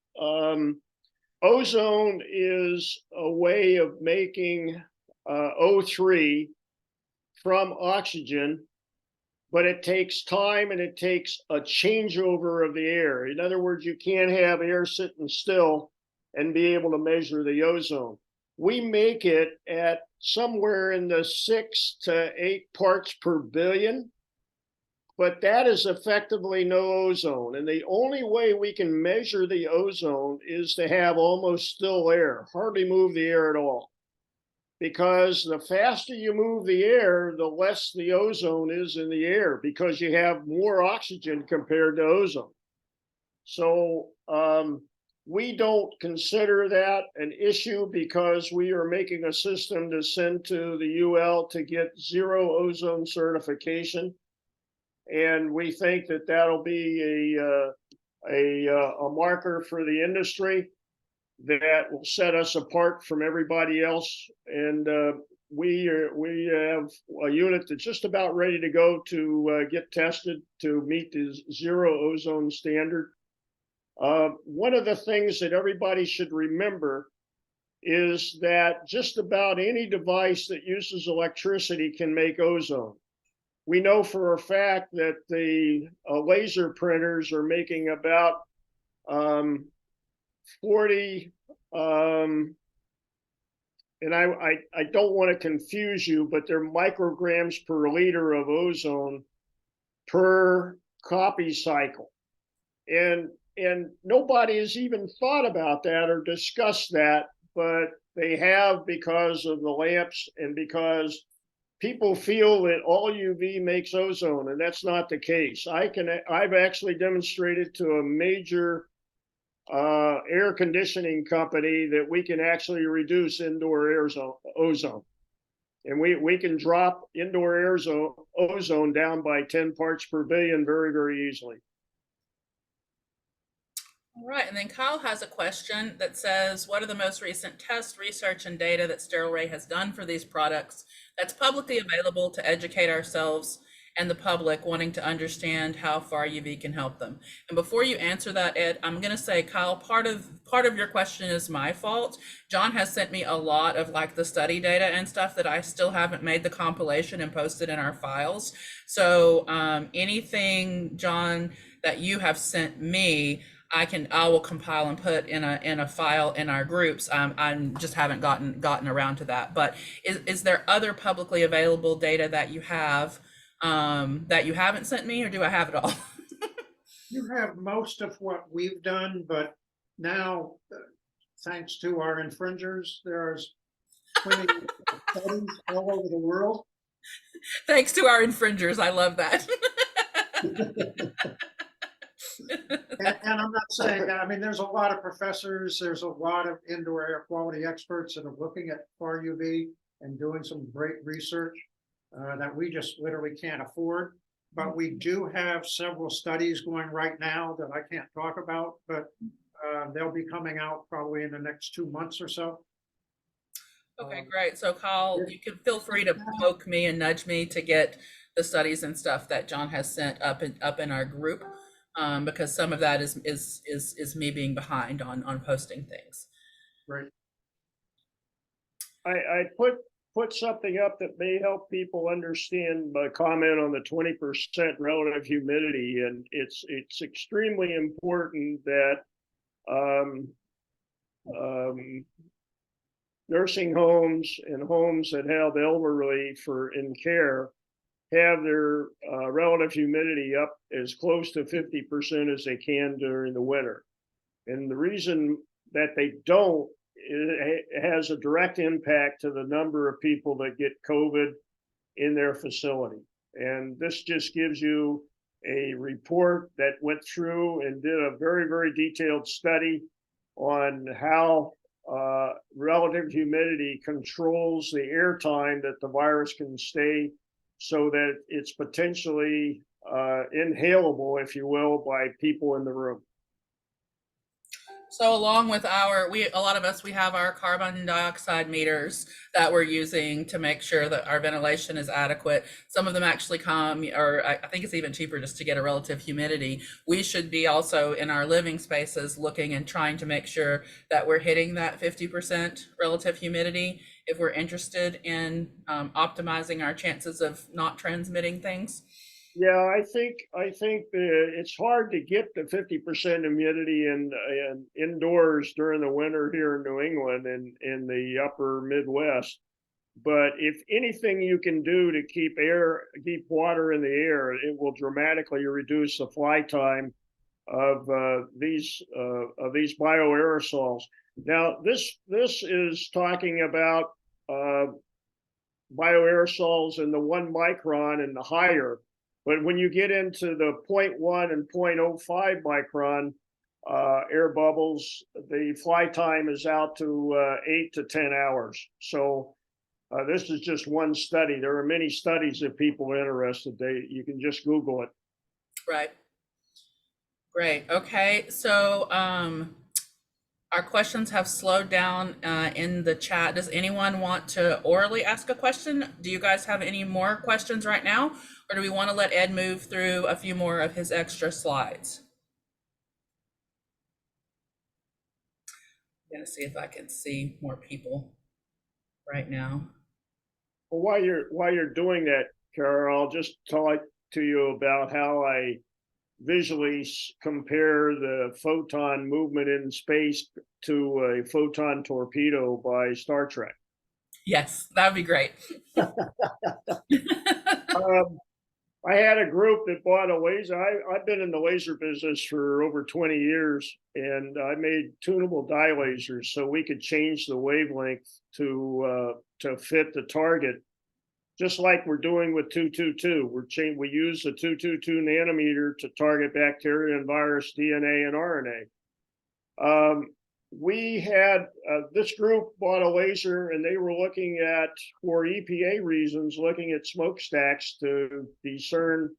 Ozone is a way of making O3 from oxygen, but it takes time and it takes a changeover of the air. In other words, you can't have air sitting still and be able to measure the ozone. We make it at somewhere in the 6 to 8 parts per billion, but that is effectively no ozone. And the only way we can measure the ozone is to have almost still air, hardly move the air at all. Because the faster you move the air, the less the ozone is in the air, because you have more oxygen compared to ozone. So we don't consider that an issue because we are making a system to send to the UL to get 0 ozone certification. And we think that that'll be a marker for the industry that will set us apart from everybody else. And we have a unit that's just about ready to go to get tested to meet the 0 ozone standard. One of the things that everybody should remember is that just about any device that uses electricity can make ozone. We know for a fact that the laser printers are making about 40, and I don't want to confuse you, but they're micrograms per liter of ozone per copy cycle. And nobody has even thought about that or discussed that, but they have because of the lamps and because people feel that all UV makes ozone, and that's not the case. I've actually demonstrated to a major air conditioning company that we can actually reduce indoor ozone. And we can drop indoor ozone down by 10 parts per billion very, very easily.
All right, and then Kyle has a question that says, what are the most recent tests, research, and data that Sterilray has done for these products that's publicly available to educate ourselves and the public wanting to understand how FarUV can help them? And before you answer that, Ed, I'm going to say, Kyle, part of your question is my fault. John has sent me a lot of like the study data and stuff that I still haven't made the compilation and posted in our files. So anything, John, that you have sent me, I will compile and put in a file in our groups. I just haven't gotten around to that. But is there other publicly available data that you have that you haven't sent me, or do I have it all?
You have most of what we've done, but now, thanks to our infringers, there's plenty of studies all over the world.
Thanks to our infringers, I love that.
And I'm not saying, I mean, there's a lot of professors, there's a lot of indoor air quality experts that are looking at FarUV and doing some great research that we just literally can't afford. But we do have several studies going right now that I can't talk about, but they'll be coming out probably in the next 2 months or so.
Okay, great. So Kyle, you can feel free to poke me and nudge me to get the studies and stuff that John has sent up in our group, because some of that is me being behind on posting things.
Right.
I put something up that may help people understand my comment on the 20% relative humidity, and it's extremely important that nursing homes and homes that have elderly in care have their relative humidity up as close to 50% as they can during the winter. And the reason that they don't, it has a direct impact to the number of people that get COVID in their facility. And this just gives you a report that went through and did a very, very detailed study on how relative humidity controls the airtime that the virus can stay, so that it's potentially inhalable, if you will, by people in the room.
So along with a lot of us, we have our carbon dioxide meters that we're using to make sure that our ventilation is adequate. Some of them actually come, or I think it's even cheaper just to get a relative humidity. We should be also in our living spaces looking and trying to make sure that we're hitting that 50% relative humidity if we're interested in optimizing our chances of not transmitting things.
Yeah, I think it's hard to get the 50% humidity in indoors during the winter here in New England and in the upper Midwest. But if anything you can do to keep water in the air, it will dramatically reduce the fly time of these bioaerosols. Now, this is talking about bioaerosols in the 1 micron and the higher. But when you get into the 0.1 and 0.05 micron air bubbles, the fly time is out to 8 to 10 hours. So this is just one study. There are many studies if people are interested. You can just Google it.
Right. Great. Okay. So our questions have slowed down in the chat. Does anyone want to orally ask a question? Do you guys have any more questions right now? Or do we want to let Ed move through a few more of his extra slides? I'm going to see if I can see more people right now.
Well, while you're doing that, Carol, I'll just talk to you about how I visually compare the photon movement in space to a photon torpedo by Star Trek.
Yes, that would be great.
I had a group that bought a laser. I've been in the laser business for over 20 years, and I made tunable dye lasers so we could change the wavelength to fit the target, just like we're doing with 222. We use the 222 nanometer to target bacteria and virus, DNA, and RNA. We had this group bought a laser, and they were looking at, for EPA reasons, looking at smokestacks to discern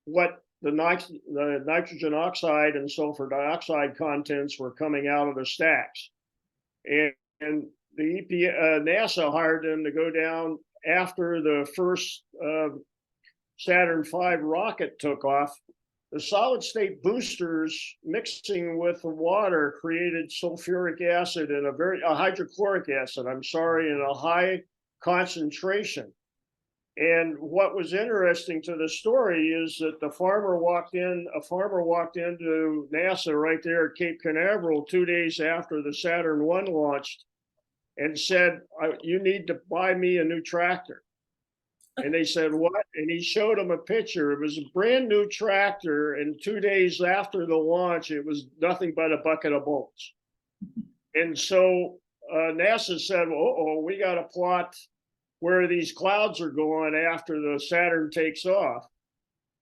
what the nitrogen oxide and sulfur dioxide contents were coming out of the stacks. And the EPA, NASA hired them to go down after the first Saturn V rocket took off. The solid state boosters mixing with the water created sulfuric acid and a hydrochloric acid, in a high concentration. And what was interesting to the story is that a farmer walked into NASA right there at Cape Canaveral 2 days after the Saturn I launched and said, "You need to buy me a new tractor." And they said, "What?" And he showed them a picture. It was a brand new tractor. And 2 days after the launch, it was nothing but a bucket of bolts. And so NASA said, we got to plot where these clouds are going after the Saturn takes off.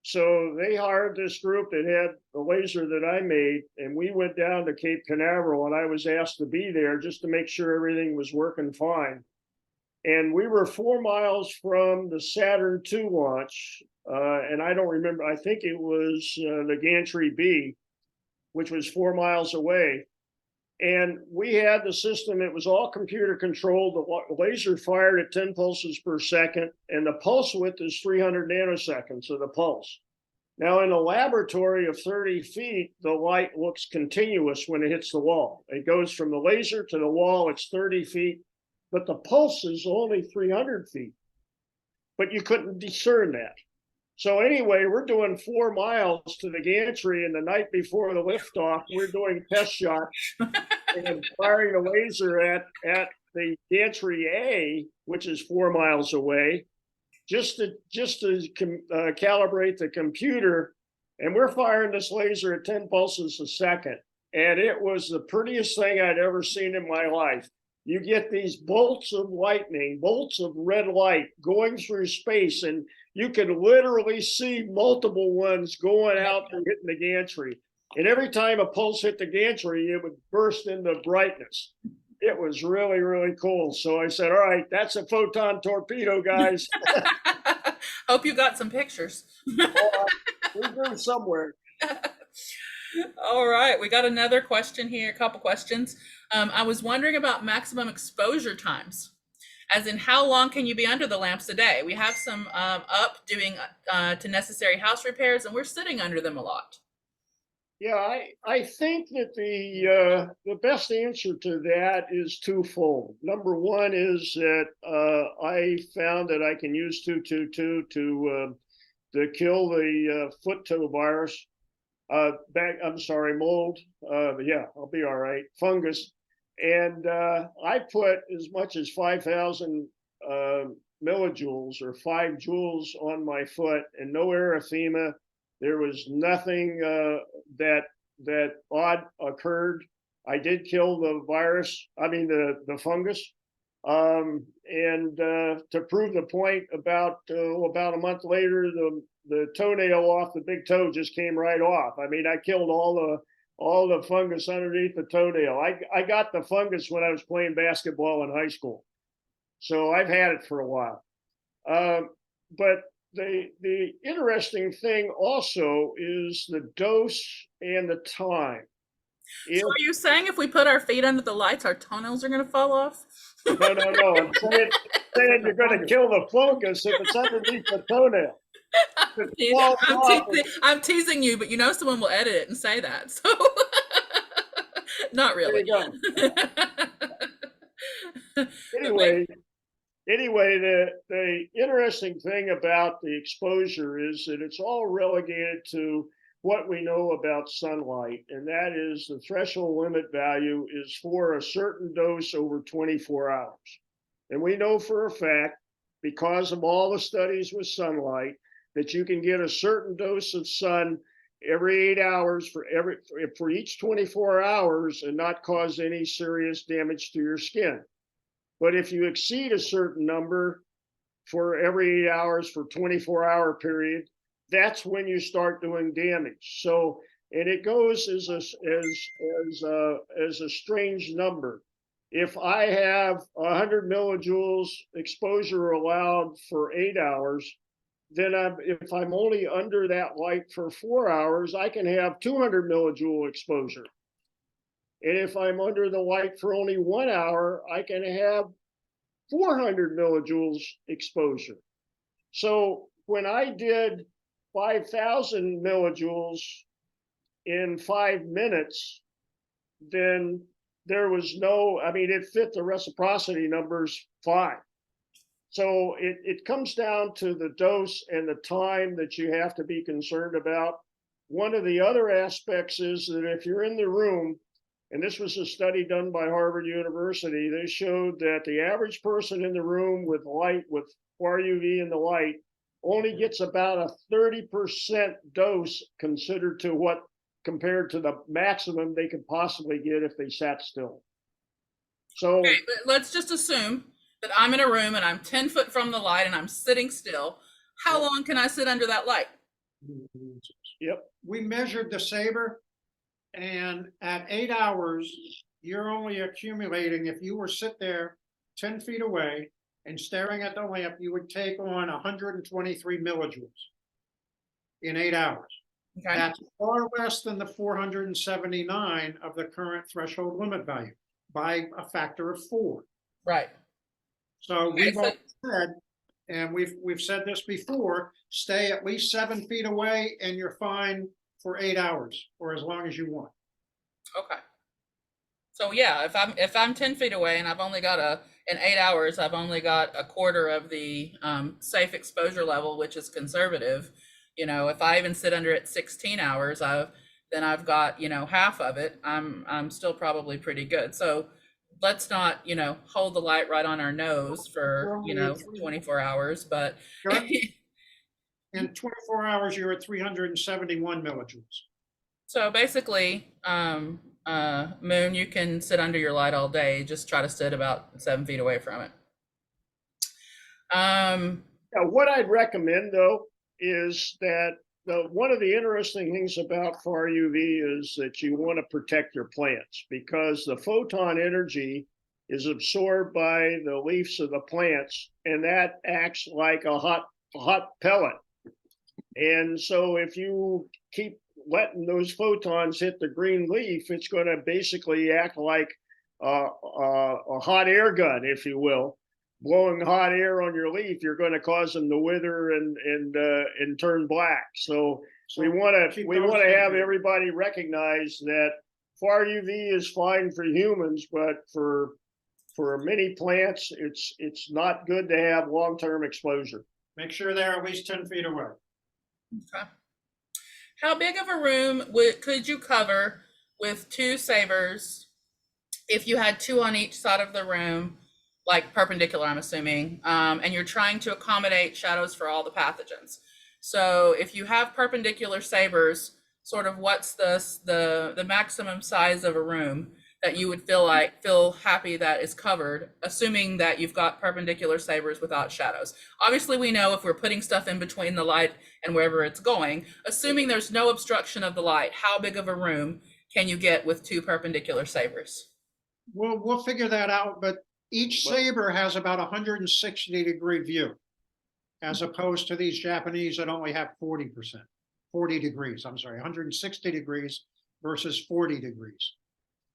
So they hired this group that had the laser that I made, and we went down to Cape Canaveral, and I was asked to be there just to make sure everything was working fine. And we were 4 miles from the Saturn II launch, and I don't remember, I think it was the Gantry B, which was 4 miles away. And we had the system, it was all computer controlled. The laser fired at 10 pulses per second, and the pulse width is 300 nanoseconds of the pulse. Now, in a laboratory of 30 feet, the light looks continuous when it hits the wall. It goes from the laser to the wall, it's 30 feet, but the pulse is only 300 feet. But you couldn't discern that. So anyway, we're doing 4 miles to the gantry, and the night before the liftoff, we're doing test shots and firing a laser at the gantry A, which is 4 miles away, just to calibrate the computer. And we're firing this laser at 10 pulses a second, and it was the prettiest thing I'd ever seen in my life. You get these bolts of lightning, bolts of red light going through space, and you can literally see multiple ones going out and hitting the gantry. And every time a pulse hit the gantry, it would burst into brightness. It was really, really cool. So I said, all right, that's a photon torpedo, guys.
Hope you got some pictures.
We're doing somewhere.
All right, we got another question here, a couple questions. I was wondering about maximum exposure times, as in how long can you be under the lamps a day? We have some up doing to necessary house repairs, and we're sitting under them a lot.
Yeah, I think that the best answer to that is twofold. Number one is that I found that I can use 222 to kill the foot toe virus. Mold. Yeah, I'll be all right. Fungus. And I put as much as 5,000 millijoules or 5 joules on my foot, and no erythema. There was nothing that odd occurred. I did kill the virus, the fungus. And to prove the point, about a month later, the toenail off the big toe just came right off. I mean, I killed all the fungus underneath the toenail. I got the fungus when I was playing basketball in high school, so I've had it for a while. But the interesting thing also is the dose and the time.
So are you saying if we put our feet under the lights, our toenails are going to fall off?
No. I'm saying you're going to kill the fungus if it's underneath the toenail.
I'm teasing you, but you know someone will edit it and say that. So not really.
Anyway, the interesting thing about the exposure is that it's all relegated to what we know about sunlight, and that is the threshold limit value is for a certain dose over 24 hours. And we know for a fact, because of all the studies with sunlight, that you can get a certain dose of sun every 8 hours for each 24 hours and not cause any serious damage to your skin. But if you exceed a certain number for every 8 hours for 24-hour period, that's when you start doing damage. So, and it goes as a strange number. If I have 100 millijoules exposure allowed for 8 hours, then if I'm only under that light for 4 hours, I can have 200 millijoule exposure. And if I'm under the light for only 1 hour, I can have 400 millijoules exposure. So when I did 5,000 millijoules in 5 minutes, then there was it fit the reciprocity numbers fine. So it comes down to the dose and the time that you have to be concerned about. One of the other aspects is that if you're in the room, and this was a study done by Harvard University, they showed that the average person in the room with light, with FarUV in the light, only gets about a 30% dose compared to the maximum they could possibly get if they sat still. So
okay, let's just assume that I'm in a room and I'm 10 foot from the light and I'm sitting still. How long can I sit under that light?
Yep.
We measured the saber, and at 8 hours, you're only accumulating, if you were sit there 10 feet away and staring at the lamp, you would take on 123 millijoules in 8 hours.
Okay.
That's far less than the 479 of the current threshold limit value by a factor of 4.
Right.
So
Okay,
we've
so-
always said, and we've said this before, stay at least 7 feet away and you're fine for 8 hours or as long as you want.
Okay. So yeah, if I'm 10 feet away and I've only got in 8 hours, I've only got a quarter of the safe exposure level, which is conservative. You know, if I even sit under it 16 hours, then I've got, you know, half of it. I'm still probably pretty good. So let's not, you know, hold the light right on our nose for, you know, 24 hours, but
Sure. In 24 hours, you're at 371 millijoules.
so basically, Moon, you can sit under your light all day. Just try to sit about 7 feet away from it.
Now, what I'd recommend though is that one of the interesting things about FarUV is that you want to protect your plants because the photon energy is absorbed by the leaves of the plants, and that acts like a hot pellet. And so if you keep letting those photons hit the green leaf, it's going to basically act like a hot air gun, if you will, blowing hot air on your leaf. You're going to cause them to wither and turn black. So we want to have everybody recognize that FarUV is fine for humans, but for many plants, it's not good to have long-term exposure.
Make sure they're at least 10 feet away.
Okay. How big of a room could you cover with 2 sabers if you had 2 on each side of the room, like perpendicular, I'm assuming, and you're trying to accommodate shadows for all the pathogens? So if you have perpendicular sabers, sort of what's the maximum size of a room that you would feel happy that is covered, assuming that you've got perpendicular sabers without shadows? Obviously, we know if we're putting stuff in between the light and wherever it's going, assuming there's no obstruction of the light, how big of a room can you get with 2 perpendicular sabers?
We'll figure that out, but each saber has about 160-degree view, as opposed to these Japanese that only have 40%, 40 degrees, I'm sorry, 160 degrees versus 40 degrees.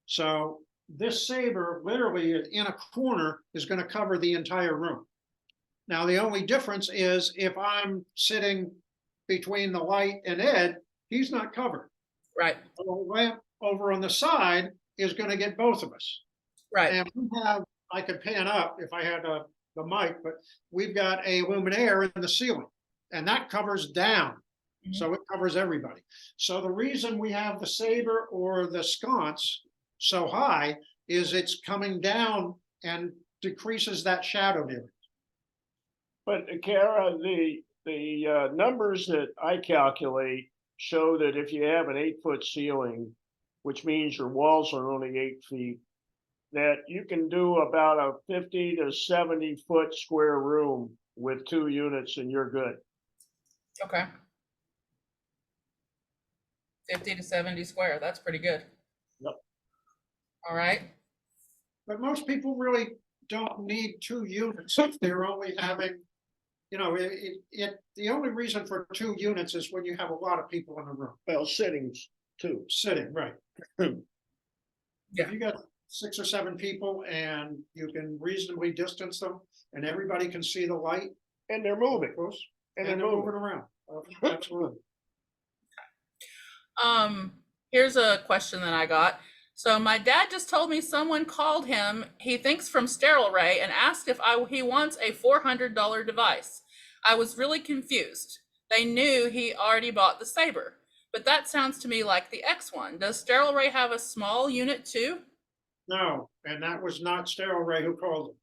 So this saber literally in a corner is going to cover the entire room. Now, the only difference is if I'm sitting between the light and Ed, he's not covered.
Right.
The lamp over on the side is going to get both of us.
Right.
And we have, I could pan up if I had the mic, but we've got a luminaire in the ceiling, and that covers down. Mm-hmm. So it covers everybody. So the reason we have the saber or the sconce so high is it's coming down and decreases that shadow damage.
But Kara, the numbers that I calculate show that if you have an 8-foot ceiling, which means your walls are only 8 feet, that you can do about a 50 to 70 foot square room with 2 units and you're good.
Okay. 50 to 70 square, that's pretty good.
Yep.
All right.
But most people really don't need 2 units if they're only having, you know, the only reason for 2 units is when you have a lot of people in the room.
Well, sittings too.
Sitting, right.
Yeah.
If you got 6 or 7 people and you can reasonably distance them and everybody can see the light.
And they're moving.
And they're moving around. Absolutely.
Here's a question that I got. So my dad just told me someone called him, he thinks from Sterilray, and asked if he wants a $400 device. I was really confused. They knew he already bought the Saber, but that sounds to me like the X1. Does Sterilray have a small unit too?
No, and that was not Sterilray who called him.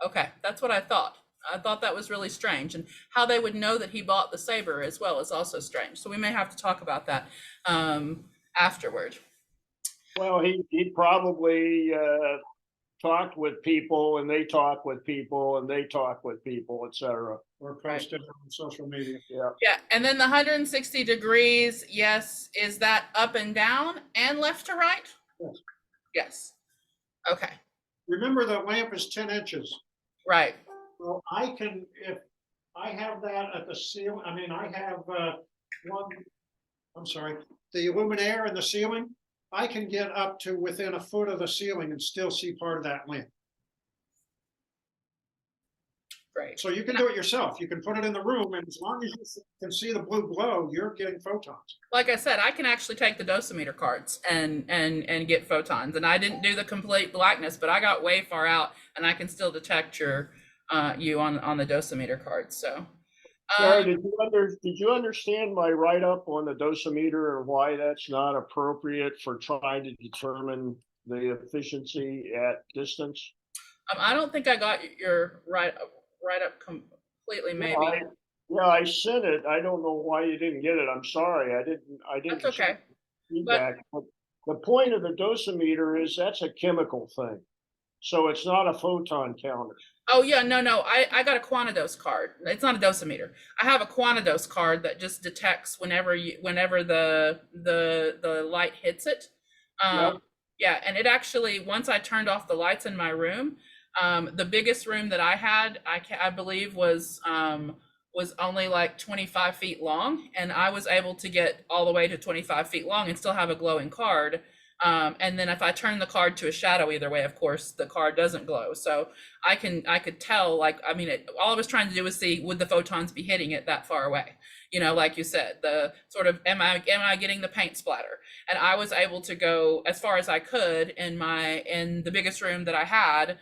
Okay, that's what I thought. I thought that was really strange, and how they would know that he bought the Saber as well is also strange. So we may have to talk about that afterward.
Well, he probably talked with people, and they talk with people, and they talk with people, etc.
or post it on social media.
Yeah.
Yeah, and then the 160 degrees, yes, is that up and down and left to right?
Yes.
Yes. Okay,
Remember, the lamp is 10 inches.
right.
Well, I can, if I have that at the ceiling, I mean, I have one, I'm sorry, the luminaire in the ceiling, I can get up to within a foot of the ceiling and still see part of that lamp.
Great.
So you can do it yourself. You can put it in the room, and as long as you can see the blue glow, you're getting photons.
Like I said, I can actually take the dosimeter cards and get photons. And I didn't do the complete blackness, but I got way far out, and I can still detect your you on the dosimeter cards. So,
Gary, did you understand my write-up on the dosimeter and why that's not appropriate for trying to determine the efficiency at distance?
I don't think I got your right up completely. Maybe
Yeah, I sent it. I don't know why you didn't get it. I'm sorry. I didn't.
that's okay.
Feedback. But the point of the dosimeter is that's a chemical thing. So it's not a photon counter.
Oh yeah, no. I got a Quantidose card. It's not a dosimeter. I have a Quantidose card that just detects whenever the light hits it.
Yep.
Yeah, and it actually, once I turned off the lights in my room, the biggest room that I had, I believe was only like 25 feet long, and I was able to get all the way to 25 feet long and still have a glowing card. And then if I turn the card to a shadow either way, of course, the card doesn't glow. So I could tell, like, I mean, all I was trying to do was see, would the photons be hitting it that far away? You know, like you said, the sort of, am I getting the paint splatter? And I was able to go as far as I could in the biggest room that I had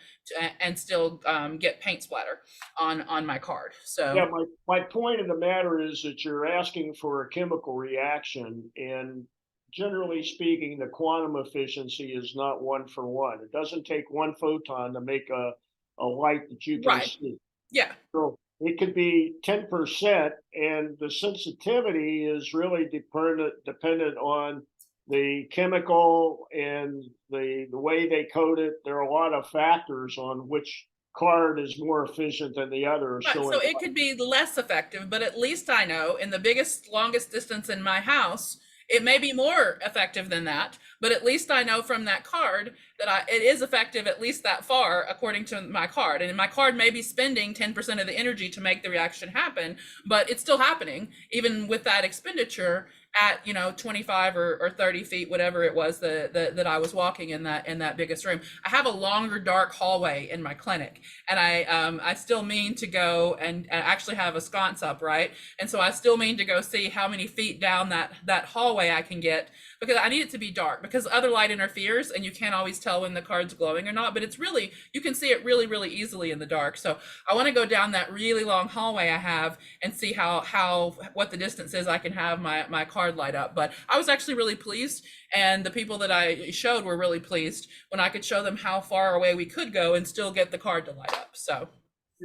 and still get paint splatter on my card. So
Yeah, my point of the matter is that you're asking for a chemical reaction, and generally speaking, the quantum efficiency is not 1-for-1. It doesn't take one photon to make a light that you can
right.
see.
Yeah.
So it could be 10%, and the sensitivity is really dependent on the chemical and the way they coat it. There are a lot of factors on which card is more efficient than the other.
Right, so it could be less effective, but at least I know in the biggest, longest distance in my house, it may be more effective than that, but at least I know from that card that it is effective at least that far according to my card. And my card may be spending 10% of the energy to make the reaction happen, but it's still happening even with that expenditure at 25 or 30 feet, whatever it was that I was walking in that biggest room. I have a longer dark hallway in my clinic, and I still mean to go and actually have a sconce up, right? And so I still mean to go see how many feet down that hallway I can get, because I need it to be dark, because other light interferes and you can't always tell when the card's glowing or not, but it's really, you can see it really, really easily in the dark. So I want to go down that really long hallway I have and see what the distance is I can have my card light up. But I was actually really pleased, and the people that I showed were really pleased when I could show them how far away we could go and still get the card to light up. So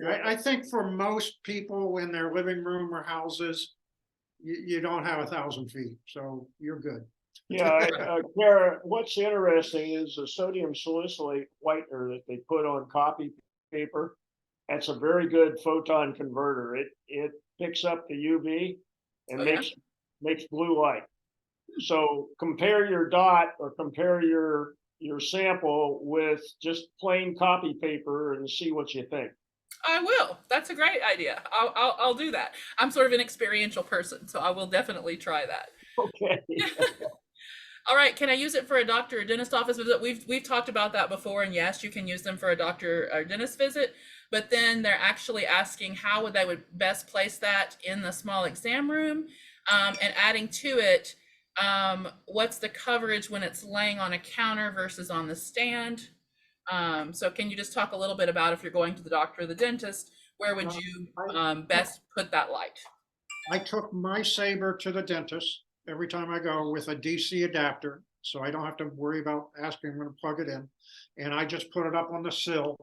I think for most people in their living room or houses, you don't have 1,000 feet, so you're good.
Yeah, Kara, what's interesting is the sodium salicylate whitener that they put on copy paper. That's a very good photon converter. It picks up the UV and makes blue light. So compare your dot or compare your sample with just plain copy paper and see what you think.
I will. That's a great idea. I'll do that. I'm sort of an experiential person, so I will definitely try that.
Okay.
All right, can I use it for a doctor or dentist office visit? We've talked about that before, and yes, you can use them for a doctor or dentist visit, but then they're actually asking how they would best place that in the small exam room, and adding to it, what's the coverage when it's laying on a counter versus on the stand? So can you just talk a little bit about, if you're going to the doctor or the dentist, where would you best put that light?
I took my Saber to the dentist every time I go with a DC adapter, so I don't have to worry about asking when to plug it in. And I just put it up on the sill,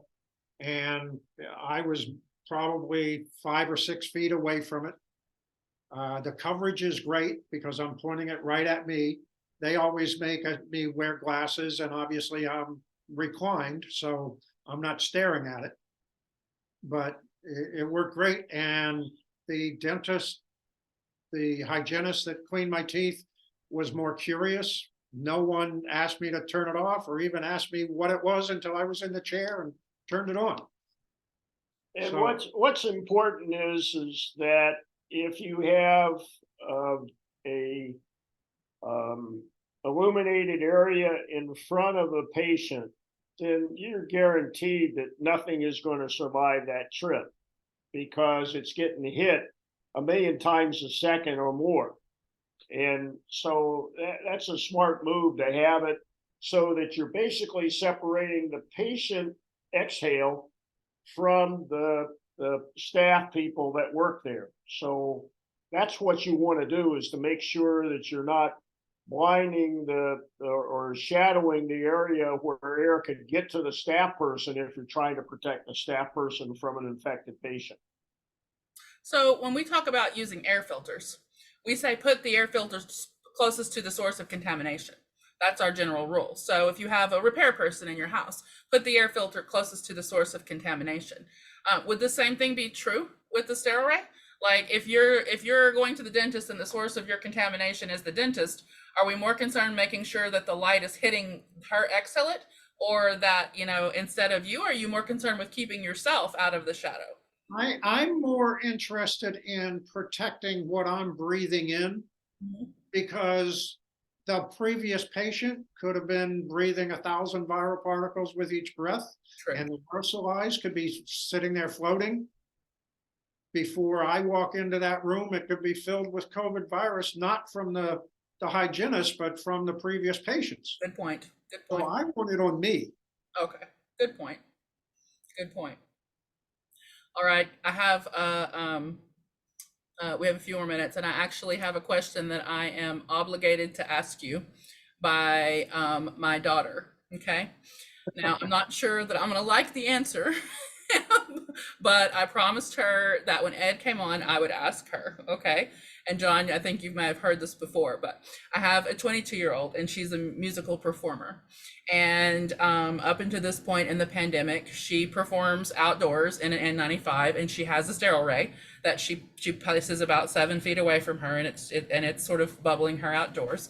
and I was probably 5 or 6 feet away from it. The coverage is great because I'm pointing it right at me. They always make me wear glasses, and obviously I'm reclined, so I'm not staring at it. But it worked great. And the dentist, the hygienist that cleaned my teeth was more curious. No one asked me to turn it off or even asked me what it was until I was in the chair and turned it on.
And
So-
what's important is that if you have a illuminated area in front of a patient, then you're guaranteed that nothing is going to survive that trip because it's getting hit a million times a second or more. And so that's a smart move to have it so that you're basically separating the patient exhale from the staff people that work there. So that's what you want to do, is to make sure that you're not blinding or shadowing the area where air could get to the staff person if you're trying to protect the staff person from an infected patient.
So when we talk about using air filters, we say put the air filters closest to the source of contamination. That's our general rule. So if you have a repair person in your house, put the air filter closest to the source of contamination. Would the same thing be true with the Sterilray? Like if you're going to the dentist and the source of your contamination is the dentist, are we more concerned making sure that the light is hitting her exhalate, or that, you know, instead of you, are you more concerned with keeping yourself out of the shadow?
I'm more interested in protecting what I'm breathing in, because the previous patient could have been breathing 1,000 viral particles with each breath,
True.
and the aerosolized could be sitting there floating. Before I walk into that room, it could be filled with COVID virus, not from the hygienist, but from the previous patients.
Good point. Good
So
point.
I want it on me.
Okay. Good point. Good point. All right. I have we have a few more minutes, and I actually have a question that I am obligated to ask you by my daughter. Okay. Now, I'm not sure that I'm going to like the answer, but I promised her that when Ed came on, I would ask her. Okay. And John, I think you may have heard this before, but I have a 22-year-old, and she's a musical performer. And up until this point in the pandemic, she performs outdoors in an N95, and she has a Sterilray that she places about 7 feet away from her, and it's sort of bubbling her outdoors.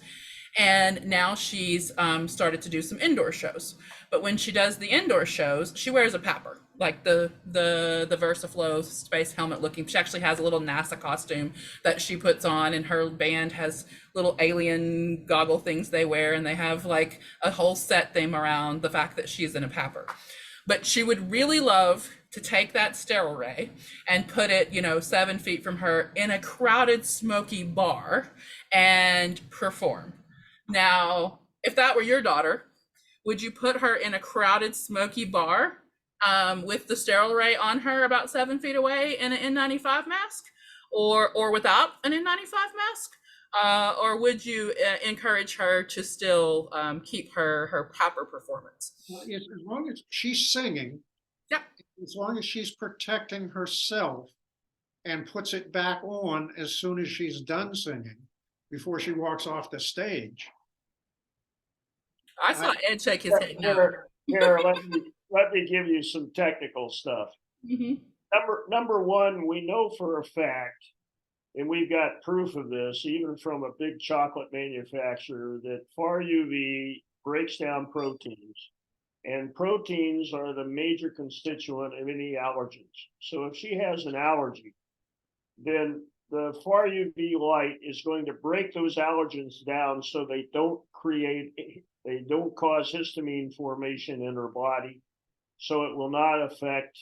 And now she's started to do some indoor shows. But when she does the indoor shows, she wears a PAPR, like the VersaFlow space helmet looking. She actually has a little NASA costume that she puts on, and her band has little alien goggle things they wear, and they have like a whole set theme around the fact that she's in a PAPR. But she would really love to take that Sterilray and put it, 7 feet from her in a crowded, smoky bar and perform. Now, if that were your daughter, would you put her in a crowded, smoky bar with the Sterilray on her about 7 feet away in an N95 mask, or without an N95 mask? Or would you encourage her to still keep her PAPR performance?
Well, as long as she's singing,
Yep.
as long as she's protecting herself and puts it back on as soon as she's done singing, before she walks off the stage.
I saw Ed shake his head no.
Here, let me give you some technical stuff.
Mm-hmm.
Number one, we know for a fact, and we've got proof of this, even from a big chocolate manufacturer, that FarUV breaks down proteins. And proteins are the major constituent of any allergens. So if she has an allergy, then the FarUV light is going to break those allergens down so they don't cause histamine formation in her body. So it will not affect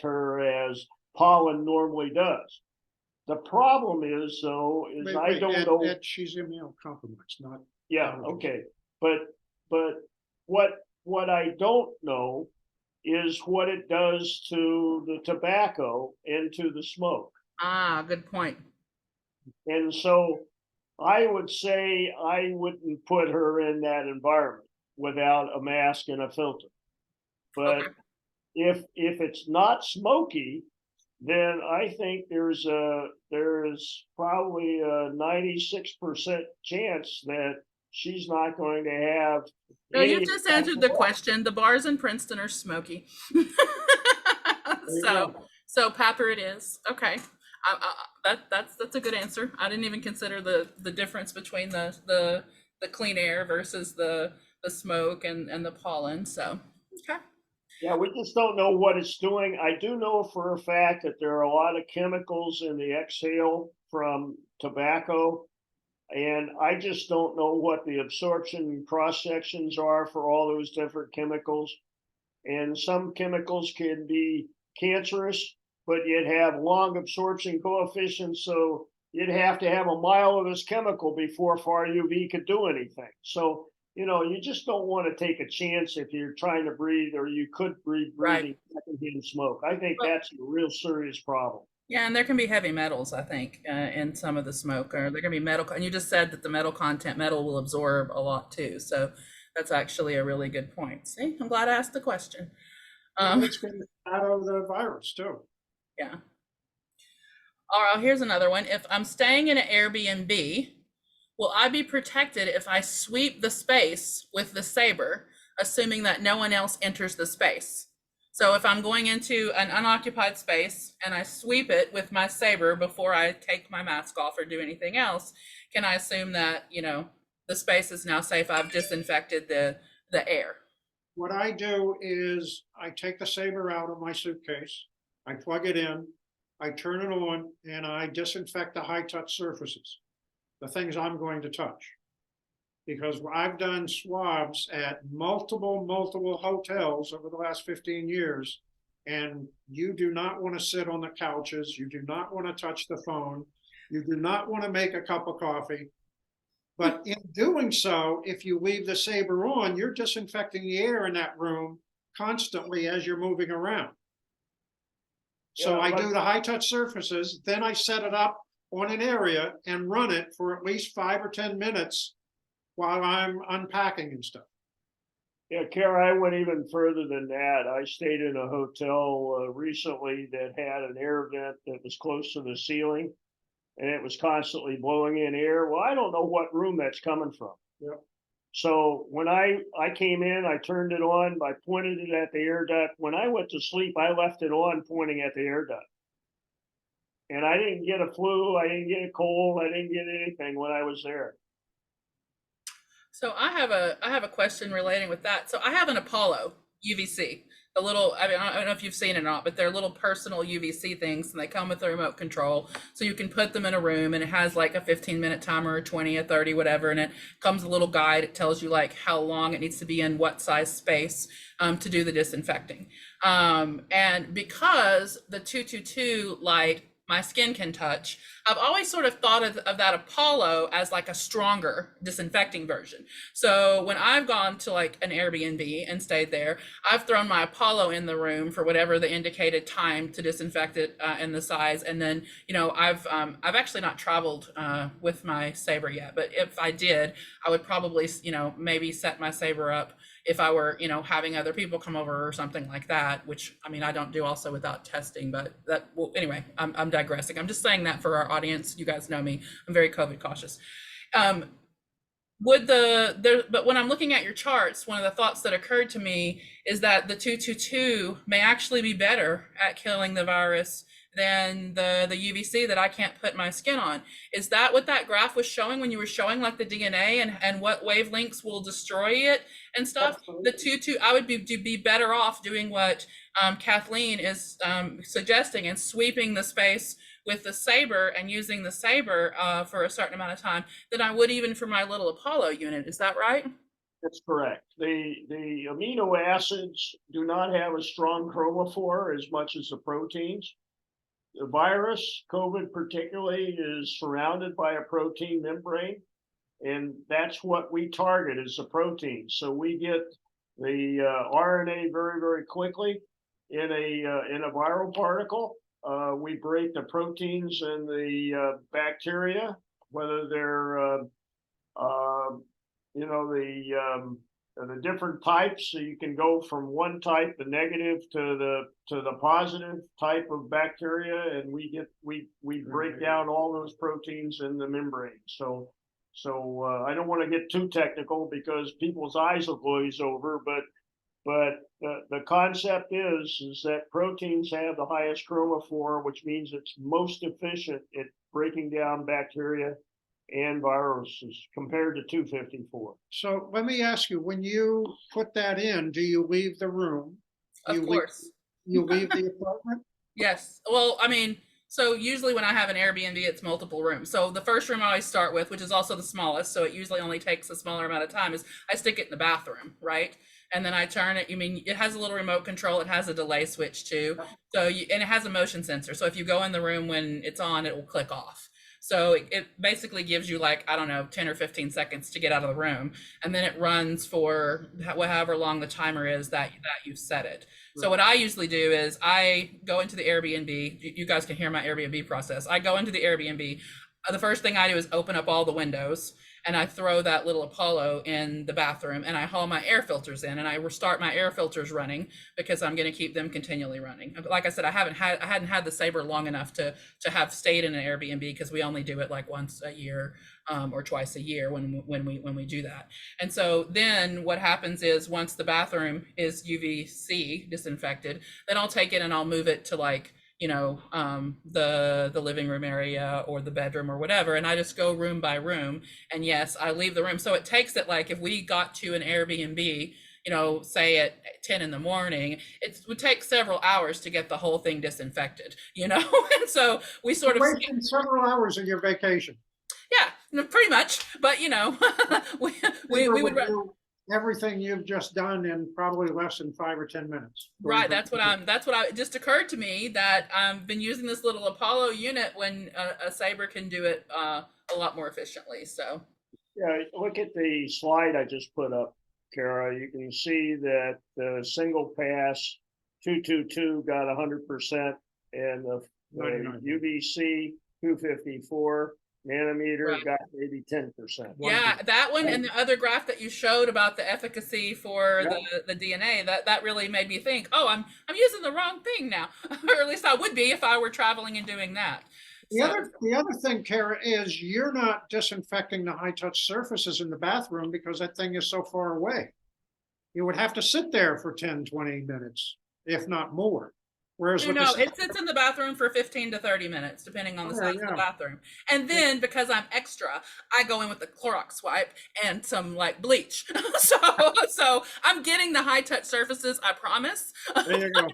her as pollen normally does. The problem is, though, I don't know.
That she's immunocompromised, not.
Yeah, okay. But what I don't know is what it does to the tobacco and to the smoke.
Ah, good point.
And so I would say I wouldn't put her in that environment without a mask and a filter. But
Okay.
if it's not smoky, then I think there's probably a 96% chance that she's not going to have.
No, you just answered the question. The bars in Princeton are smoky.
you
So,
go.
so Papa it is. Okay. That's a good answer. I didn't even consider the difference between the clean air versus the smoke and the pollen. So, okay.
Yeah, we just don't know what it's doing. I do know for a fact that there are a lot of chemicals in the exhale from tobacco. And I just don't know what the absorption cross sections are for all those different chemicals. And some chemicals can be cancerous, but you'd have long absorption coefficients. So you'd have to have a mile of this chemical before FarUV could do anything. So, you just don't want to take a chance if you're trying to breathe or you could breathe
Right.
breathing secondhand smoke. I think
Well,
that's a real serious problem.
yeah, and there can be heavy metals, I think, in some of the smoke, or there can be metal. And you just said that the metal will absorb a lot too. So that's actually a really good point. See, I'm glad I asked the question.
And it's going to shadow the virus too.
Yeah. All right, here's another one. If I'm staying in an Airbnb, will I be protected if I sweep the space with the saber, assuming that no one else enters the space? So if I'm going into an unoccupied space and I sweep it with my saber before I take my mask off or do anything else, can I assume that, the space is now safe? I've disinfected the air.
What I do is I take the saber out of my suitcase, I plug it in, I turn it on, and I disinfect the high touch surfaces, the things I'm going to touch. Because I've done swabs at multiple hotels over the last 15 years, and you do not want to sit on the couches, you do not want to touch the phone, you do not want to make a cup of coffee. But in doing so, if you leave the saber on, you're disinfecting the air in that room constantly as you're moving around. So
Yeah,
I do the high touch surfaces, then I set it up on an area and run it for at least 5 or 10 minutes while I'm unpacking and stuff.
Yeah, Kara, I went even further than that. I stayed in a hotel recently that had an air vent that was close to the ceiling, and it was constantly blowing in air. Well, I don't know what room that's coming from.
Yep.
So when I came in, I turned it on, I pointed it at the air duct. When I went to sleep, I left it on pointing at the air duct. And I didn't get a flu, I didn't get a cold, I didn't get anything when I was there.
So I have a question relating with that. So I have an Apollo UVC, the little, I don't know if you've seen it or not, but they're little personal UVC things, and they come with a remote control. So you can put them in a room, and it has like a 15-minute timer, or 20, a 30, whatever, and it comes a little guide. It tells you like how long it needs to be in what size space to do the disinfecting. And because the 222 light my skin can touch, I've always sort of thought of that Apollo as like a stronger disinfecting version. So when I've gone to like an Airbnb and stayed there, I've thrown my Apollo in the room for whatever the indicated time to disinfect it in the size. And then, I've actually not traveled with my saber yet, but if I did, I would probably, maybe set my saber up if I were, having other people come over or something like that, which I mean, I don't do also without testing, but well, anyway, I'm digressing. I'm just saying that for our audience. You guys know me. I'm very COVID cautious. But when I'm looking at your charts, one of the thoughts that occurred to me is that the 222 may actually be better at killing the virus than the UVC that I can't put my skin on. Is that what that graph was showing when you were showing like the DNA and what wavelengths will destroy it and stuff?
Absolutely.
The 222, I would be better off doing what Kathleen is suggesting, and sweeping the space with the saber and using the saber for a certain amount of time than I would even for my little Apollo unit. Is that right?
That's correct. The amino acids do not have a strong chromophore as much as the proteins. The virus, COVID particularly, is surrounded by a protein membrane, and that's what we target is the protein. So we get the RNA very, very quickly in a viral particle. We break the proteins in the bacteria, whether they're the different types. So you can go from one type, the negative, to the positive type of bacteria, and we break down all those proteins in the membrane. So I don't want to get too technical because people's eyes will glaze over, but But the concept is that proteins have the highest chromophore, which means it's most efficient at breaking down bacteria and viruses compared to 254.
So let me ask you, when you put that in, do you leave the room?
Of
You leave,
course.
you leave the apartment?
Yes. Well, I mean, so usually when I have an Airbnb, it's multiple rooms. So the first room I always start with, which is also the smallest, so it usually only takes a smaller amount of time, is I stick it in the bathroom, right? And then I turn it. You mean it has a little remote control. It has a delay switch too. So and it has a motion sensor. So if you go in the room when it's on, it will click off. So it basically gives you like, I don't know, 10 or 15 seconds to get out of the room. And then it runs for however long the timer is that you've set it. So what I usually do is I go into the Airbnb. You guys can hear my Airbnb process. I go into the Airbnb. The first thing I do is open up all the windows and I throw that little Apollo in the bathroom and I haul my air filters in and I start my air filters running because I'm going to keep them continually running. Like I said, I hadn't had the Sabre long enough to have stayed in an Airbnb because we only do it like once a year or twice a year when we do that. And so then what happens is once the bathroom is UVC disinfected, then I'll take it and I'll move it to like, you know, the living room area or the bedroom or whatever. And I just go room by room. And yes, I leave the room. So it takes it like if we got to an Airbnb, you know, say at 10 in the morning, it would take several hours to get the whole thing disinfected, you know? And so we sort of
Wasting several hours of your vacation.
yeah, pretty much. But you know, we
Sabre
would
do everything you've just done in probably less than 5 or 10 minutes.
right. That's what it just occurred to me that I've been using this little Apollo unit when a Sabre can do it a lot more efficiently. So
Yeah, look at the slide I just put up, Kara. You can see that the single pass 222 got 100%, and the
99.
UVC 254 nanometer
Right.
got maybe 10%.
yeah, that one and the other graph that you showed about the efficacy for the DNA, that really made me think, oh, I'm using the wrong thing now. Or at least I would be if I were traveling and doing that.
The other thing, Kara, is you're not disinfecting the high touch surfaces in the bathroom because that thing is so far away. You would have to sit there for 10, 20 minutes, if not more. Whereas with
No,
the
it sits in the bathroom for 15 to 30 minutes, depending on the size of the bathroom. And then because I'm extra, I go in with the Clorox wipe and some like bleach. so I'm getting the high touch surfaces, I promise.
there you go.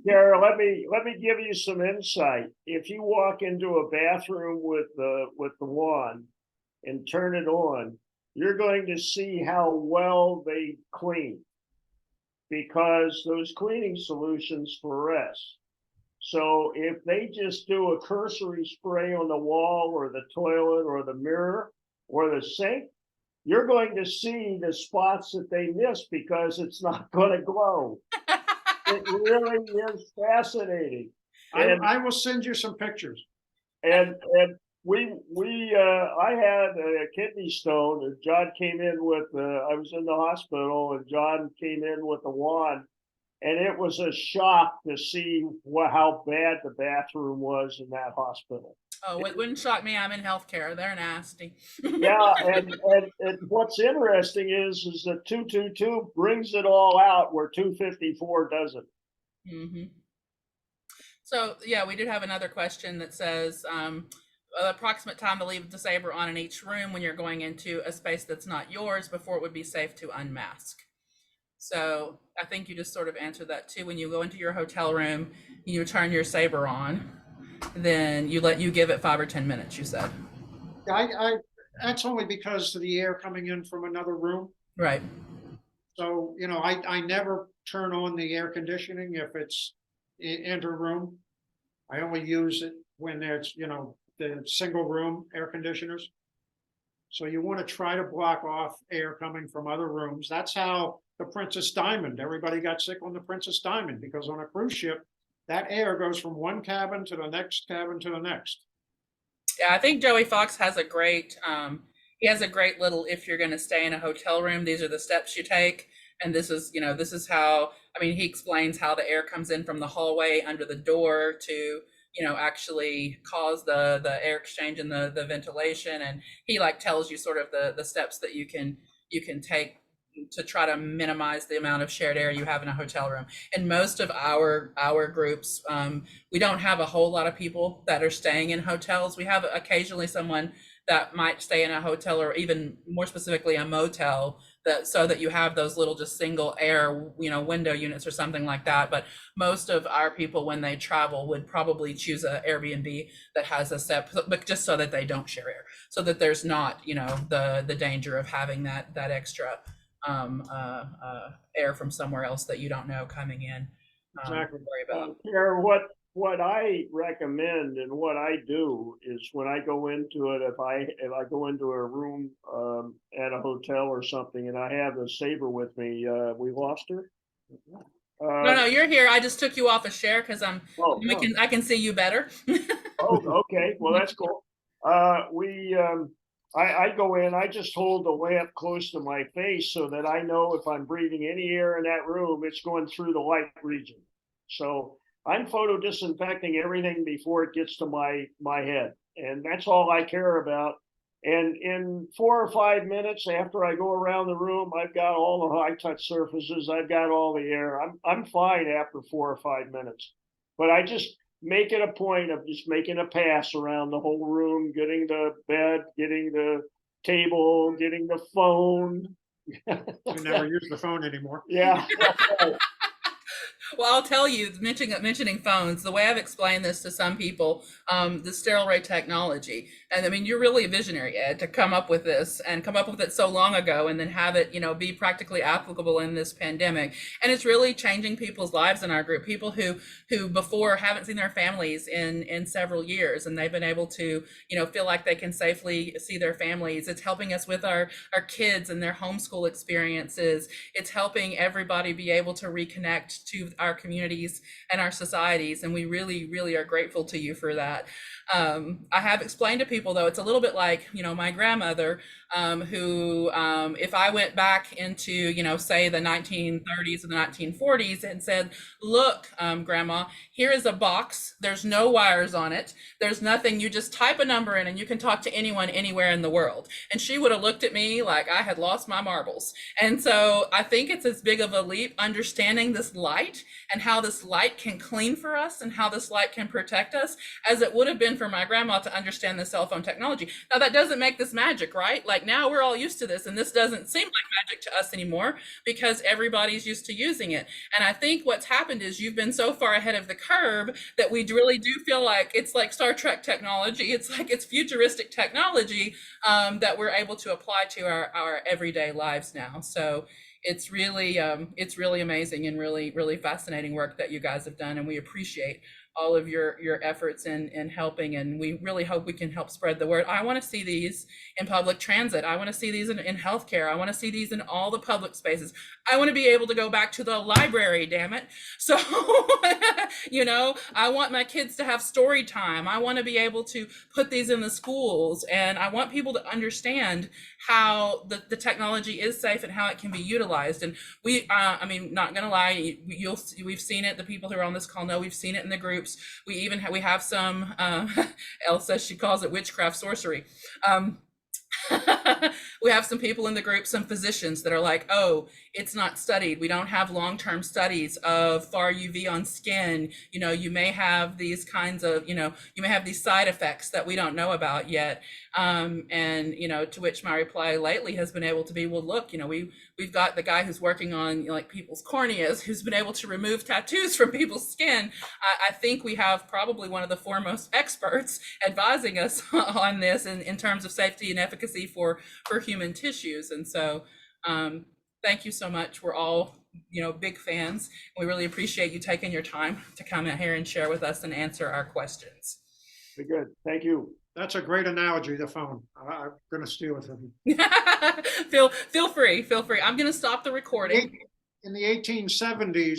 Kara, let me give you some insight. If you walk into a bathroom with the wand and turn it on, you're going to see how well they clean, because those cleaning solutions fluoresce. So if they just do a cursory spray on the wall or the toilet or the mirror or the sink, you're going to see the spots that they miss because it's not going to glow. It really is fascinating.
I will send you some pictures.
And I had a kidney stone, and John came in with I was in the hospital, and John came in with a wand, and it was a shock to see how bad the bathroom was in that hospital.
Oh, it wouldn't shock me. I'm in healthcare. They're nasty.
Yeah, and what's interesting is that 222 brings it all out where 254 doesn't.
Mm-hmm. So yeah, we did have another question that says, approximate time to leave the Sabre on in each room when you're going into a space that's not yours before it would be safe to unmask. So I think you just sort of answered that too. When you go into your hotel room, you turn your Sabre on, then you give it 5 or 10 minutes, you said.
That's only because of the air coming in from another room.
Right.
So, you know, I never turn on the air conditioning if it's in a room. I only use it when there's, you know, the single room air conditioners. So you want to try to block off air coming from other rooms. That's how the Princess Diamond, everybody got sick on the Princess Diamond, because on a cruise ship, that air goes from one cabin to the next cabin to the next.
Yeah, I think Joey Fox has a great he has a great little, if you're going to stay in a hotel room, these are the steps you take. And this is how, I mean, he explains how the air comes in from the hallway under the door to, you know, actually cause the air exchange and the ventilation. And he like tells you sort of the steps that you can take to try to minimize the amount of shared air you have in a hotel room. In most of our groups, we don't have a whole lot of people that are staying in hotels. We have occasionally someone that might stay in a hotel, or even more specifically a motel, that so that you have those little just single air, window units or something like that. But most of our people, when they travel, would probably choose an Airbnb that has a set, but just so that they don't share air, so that there's not, the danger of having that extra air from somewhere else that you don't know coming in.
Exactly.
Worry about.
Pierre, what I recommend and what I do is when I go into it, if I go into a room at a hotel or something, and I have a saver with me, we lost her.
No, you're here. I just took you off a share because I can see you better.
Oh, okay. Well, that's cool. I go in, I just hold the lamp close to my face so that I know if I'm breathing any air in that room, it's going through the light region. So I'm photo disinfecting everything before it gets to my head. And that's all I care about. And in 4 or 5 minutes after I go around the room, I've got all the high touch surfaces. I've got all the air. I'm fine after 4 or 5 minutes. But I just make it a point of just making a pass around the whole room, getting the bed, getting the table, getting the phone.
You never use the phone anymore.
Yeah.
Well, I'll tell you, mentioning phones, the way I've explained this to some people, the Sterilray technology, and I mean, you're really a visionary, Ed, to come up with this and come up with it so long ago, and then have it, be practically applicable in this pandemic. And it's really changing people's lives in our group. People who before haven't seen their families in several years, and they've been able to, feel like they can safely see their families. It's helping us with our kids and their homeschool experiences. It's helping everybody be able to reconnect to our communities and our societies, and we really, really are grateful to you for that. I have explained to people, though, it's a little bit like, my grandmother, who, if I went back into, say the 1930s or the 1940s and said, look, Grandma, here is a box. There's no wires on it. There's nothing. You just type a number in and you can talk to anyone anywhere in the world. And she would have looked at me like I had lost my marbles. And so I think it's as big of a leap understanding this light and how this light can clean for us and how this light can protect us, as it would have been for my grandma to understand the cell phone technology. Now, that doesn't make this magic, right? Like, now we're all used to this, and this doesn't seem like magic to us anymore because everybody's used to using it. And I think what's happened is you've been so far ahead of the curve that we really do feel like it's like Star Trek technology. It's like it's futuristic technology that we're able to apply to our everyday lives now. So it's really amazing and really, really fascinating work that you guys have done, and we appreciate all of your efforts in helping, and we really hope we can help spread the word. I want to see these in public transit. I want to see these in healthcare. I want to see these in all the public spaces. I want to be able to go back to the library, damn it. So, I want my kids to have story time. I want to be able to put these in the schools, and I want people to understand how the technology is safe and how it can be utilized. And we, not gonna lie, we've seen it. The people who are on this call know we've seen it in the groups. We have some, Elle says she calls it witchcraft sorcery. We have some people in the group, some physicians that are like, oh, it's not studied. We don't have long-term studies of FarUV on skin. You may have these kinds of, you may have these side effects that we don't know about yet. And, to which my reply lately has been able to be, well, look, we've got the guy who's working on people's corneas, who's been able to remove tattoos from people's skin. I think we have probably one of the foremost experts advising us on this in terms of safety and efficacy for human tissues. And so thank you so much. We're all, big fans. We really appreciate you taking your time to come out here and share with us and answer our questions.
Very good. Thank you.
That's a great analogy, the phone. I'm going to steal it from
you. Feel free. I'm going to stop the recording.
In the 1870s,